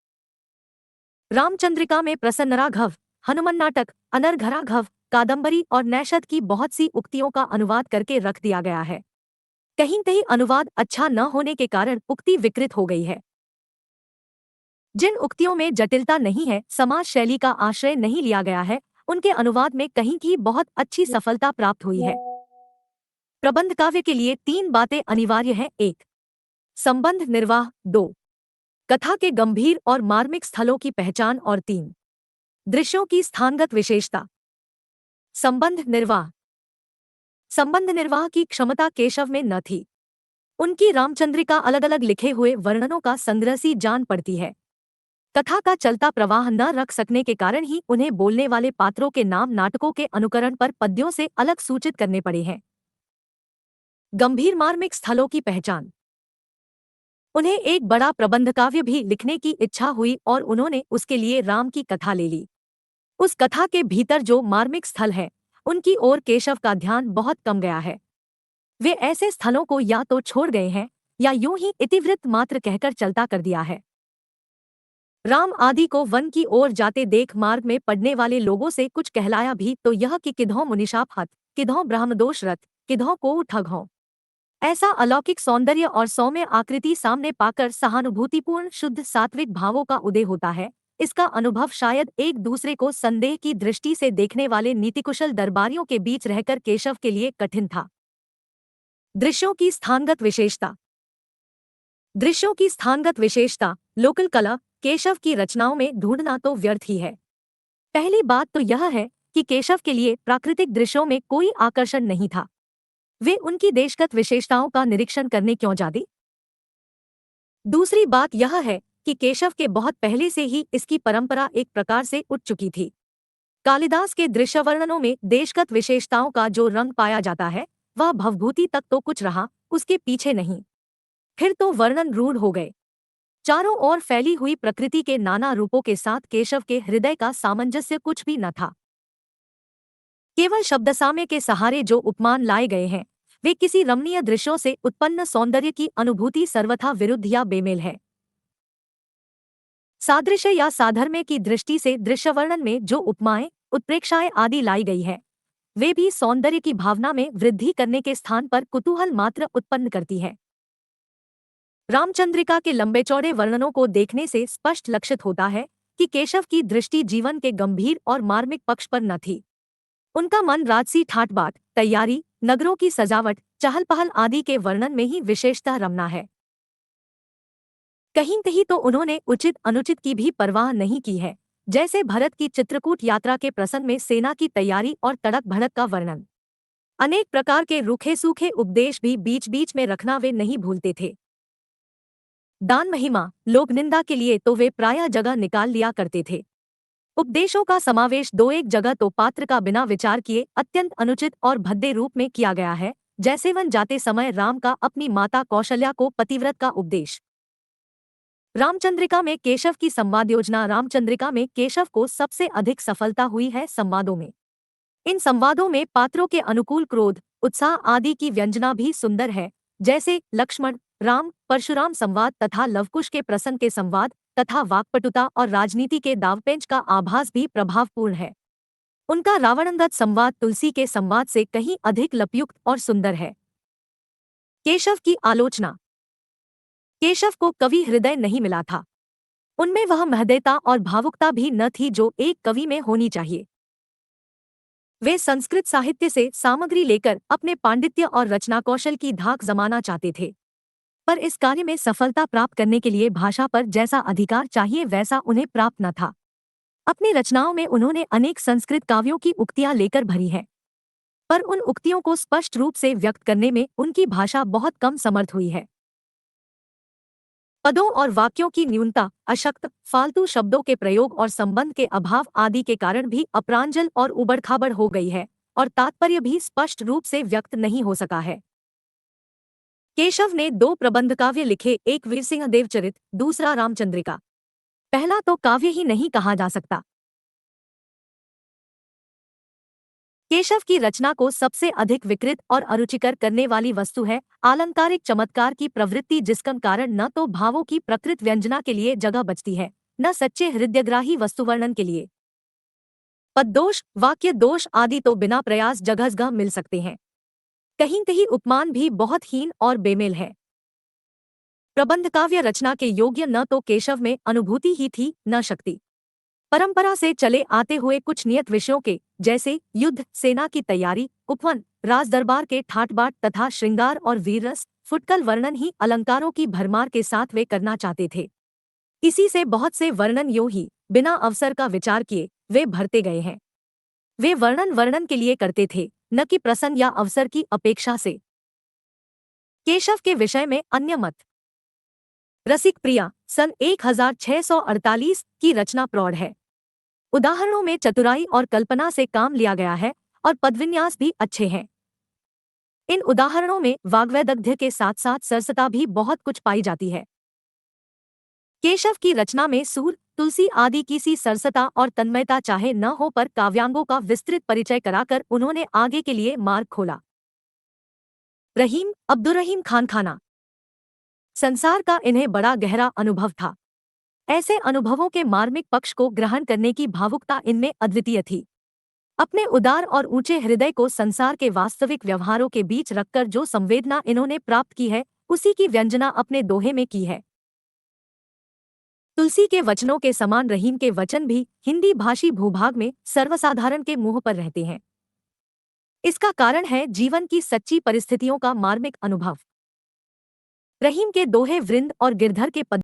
रामचंद्रिका में प्रसन्नराघव, हनुमान नाटक, अनरघराघव, कादंबरी और नैषध की बहुत सी उक्तियों का अनुवाद करके रख दिया गया है। कहीं कहीं अनुवाद अच्छा न होने के कारण उक्ति विकृत हो गई है। जिन उक्तियों में जटिलता नहीं है, समाज शैली का आश्रय नहीं लिया गया है, उनके अनुवाद में कहीं की बहुत अच्छी सफलता प्राप्त हुई है। प्रबंध काव्य के लिए 3 बातें अनिवार्य हैं। 1. संबंध निर्वाह। 2. कथा के गंभीर और मार्मिक स्थलों की पहचान और 3. दृश्यों की स्थानगत विशेषता। संबंध निर्वाह। संबंध निर्वाह की क्षमता केशव में न थी। उनकी रामचंद्रिका अलग अलग लिखे हुए वर्णनों का संग्रह सी जान पड़ती है। कथा का चलता प्रवाह न रख सकने के कारण ही उन्हें बोलने वाले पात्रों के नाम नाटकों के अनुकरण पर पद्यों से अलग सूचित करने पड़े हैं। गंभीर मार्मिक स्थलों की पहचान। उन्हें एक बड़ा प्रबंध काव्य भी लिखने की इच्छा हुई और उन्होंने उसके लिए राम की कथा ले ली। उस कथा के भीतर जो मार्मिक स्थल है, उनकी ओर केशव का ध्यान बहुत कम गया है। वे ऐसे स्थलों को या तो छोड़ गए हैं या यूं ही इतिवृत्त मात्र कहकर चलता कर दिया है। राम आदि को वन की ओर जाते देख मार्ग में पड़ने वाले लोगों से कुछ कहलाया भी तो यह कि किधों मुनिशाप हत, किधों ब्रह्मदोष रत, किधों को ठग हों। ऐसा अलौकिक सौंदर्य और सौम्य आकृति सामने पाकर सहानुभूतिपूर्ण शुद्ध सात्विक भावों का उदय होता है। इसका अनुभव शायद एक दूसरे को संदेह की दृष्टि से देखने वाले नीतिकुशल दरबारियों के बीच रहकर केशव के लिए कठिन था। दृश्यों की स्थानगत विशेषता। दृश्यों की स्थानगत विशेषता, लोकल कला, केशव की रचनाओं में ढूंढना तो व्यर्थ ही है। पहली बात तो यह है कि केशव के लिए प्राकृतिक दृश्यों में कोई आकर्षण नहीं था। वे उनकी देशगत विशेषताओं का निरीक्षण करने क्यों जाते? दूसरी बात यह है कि केशव के बहुत पहले से ही इसकी परंपरा एक प्रकार से उठ चुकी थी। कालिदास के दृश्य वर्णनों में देशगत विशेषताओं का जो रंग पाया जाता है, वह भवभूति तक तो कुछ रहा, उसके पीछे नहीं। फिर तो वर्णन रूढ़ हो गए। चारों ओर फैली हुई प्रकृति के नाना रूपों के साथ केशव के हृदय का सामंजस्य कुछ भी न था। केवल शब्दसामे के सहारे जो उपमान लाए गए हैं, वे किसी रमणीय दृश्यों से उत्पन्न सौंदर्य की अनुभूति सर्वथा विरुद्ध या बेमेल है। सादृश्य या साधर्म्य की दृष्टि से दृश्य वर्णन में जो उपमाएं, उत्प्रेक्षाएं आदि लाई गई है, वे भी सौंदर्य की भावना में वृद्धि करने के स्थान पर कुतूहल मात्र उत्पन्न करती है। रामचंद्रिका के लंबे चौड़े वर्णनों को देखने से स्पष्ट लक्षित होता है कि केशव की दृष्टि जीवन के गंभीर और मार्मिक पक्ष पर न थी। उनका मन राजसी ठाट-बाट, तैयारी, नगरों की सजावट, चहल पहल आदि के वर्णन में ही विशेषतः रमना है। कहीं कहीं तो उन्होंने उचित अनुचित की भी परवाह नहीं की है, जैसे भरत की चित्रकूट यात्रा के प्रसंग में सेना की तैयारी और तड़क भड़क का वर्णन। अनेक प्रकार के रूखे सूखे उपदेश भी बीच बीच में रखना वे नहीं भूलते थे। दान महिमा, लोक निंदा के लिए तो वे प्रायः जगह निकाल लिया करते थे। उपदेशों का समावेश दो एक जगह तो पात्र का बिना विचार किए अत्यंत अनुचित और भद्दे रूप में किया गया है, जैसे वन जाते समय राम का अपनी माता कौशल्या को पतिव्रत का उपदेश। रामचंद्रिका में केशव की संवाद योजना। रामचंद्रिका में केशव को सबसे अधिक सफलता हुई है संवादों में। इन संवादों में पात्रों के अनुकूल क्रोध, उत्साह आदि की व्यंजना भी सुंदर है, जैसे लक्ष्मण, राम, परशुराम संवाद तथा लवकुश के प्रसंग के संवाद तथा वाक्पटुता और राजनीति के दावपेंच का आभास भी प्रभावपूर्ण है। उनका रावणंगद संवाद तुलसी के संवाद से कहीं अधिक लपयुक्त और सुंदर है। केशव की आलोचना। केशव को कवि हृदय नहीं मिला था। उनमें वह महदेयता और भावुकता भी न थी जो एक कवि में होनी चाहिए। वे संस्कृत साहित्य से सामग्री लेकर अपने पांडित्य और रचना कौशल की धाक जमाना चाहते थे, पर इस कार्य में सफलता प्राप्त करने के लिए भाषा पर जैसा अधिकार चाहिए वैसा उन्हें प्राप्त न था। अपनी रचनाओं में उन्होंने अनेक संस्कृत काव्यों की उक्तियां लेकर भरी है, पर उन उक्तियों को स्पष्ट रूप से व्यक्त करने में उनकी भाषा बहुत कम समर्थ हुई है। पदों और वाक्यों की न्यूनता, अशक्त, फालतू शब्दों के प्रयोग और संबंध के अभाव आदि के कारण भी अप्रांजल और उबड़-खाबड़ हो गई है और तात्पर्य भी स्पष्ट रूप से व्यक्त नहीं हो सका है। केशव ने 2 प्रबंध काव्य लिखे, एक वीरसिंह देवचरित, दूसरा रामचंद्रिका। पहला तो काव्य ही नहीं कहा जा सकता। केशव की रचना को सबसे अधिक विकृत और अरुचिकर करने वाली वस्तु है आलंकारिक चमत्कार की प्रवृत्ति, जिसका कारण न तो भावों की प्रकृत व्यंजना के लिए जगह बचती है, न सच्चे हृदयग्राही वस्तुवर्णन के लिए। पद दोष, वाक्य दोष आदि तो बिना प्रयास जगह मिल सकते हैं। कहीं कहीं उपमान भी बहुत हीन और बेमेल है। प्रबंध काव्य रचना के योग्य न तो केशव में अनुभूति ही थी, न शक्ति। परंपरा से चले आते हुए कुछ नियत विषयों के, जैसे युद्ध, सेना की तैयारी, उपवन, राजदरबार के ठाट-बाट तथा श्रृंगार और वीररस, फुटकल वर्णन ही अलंकारों की भरमार के साथ वे करना चाहते थे। इसी से बहुत से वर्णन यूं ही बिना अवसर का विचार किए वे भरते गए हैं। वे वर्णन के लिए करते थे, न कि प्रसंग या अवसर की अपेक्षा से। केशव के विषय में अन्य मत। रसिक प्रिया सन 1648 की रचना प्रौढ़ है। उदाहरणों में चतुराई और कल्पना से काम लिया गया है और पदविन्यास भी अच्छे हैं। इन उदाहरणों में वाग्वैदग्ध्य के साथ साथ सरसता भी बहुत कुछ पाई जाती है। केशव की रचना में सूर, तुलसी आदि की सी सरसता और तन्मयता चाहे न हो, पर काव्यांगों का विस्तृत परिचय कराकर उन्होंने आगे के लिए मार्ग खोला। रहीम, अब्दुर्रहीम खान खाना। संसार का इन्हें बड़ा गहरा अनुभव था। ऐसे अनुभवों के मार्मिक पक्ष को ग्रहण करने की भावुकता इनमें अद्वितीय थी। अपने उदार और ऊंचे हृदय को संसार के वास्तविक व्यवहारों के बीच रखकर जो संवेदना इन्होंने प्राप्त की है, उसी की व्यंजना अपने दोहे में की है। तुलसी के वचनों के समान रहीम के वचन भी हिंदी भाषी भूभाग में सर्वसाधारण के मुंह पर रहते हैं। इसका कारण है जीवन की सच्ची परिस्थितियों का मार्मिक अनुभव। रहीम के दोहे वृंद और गिरधर के पद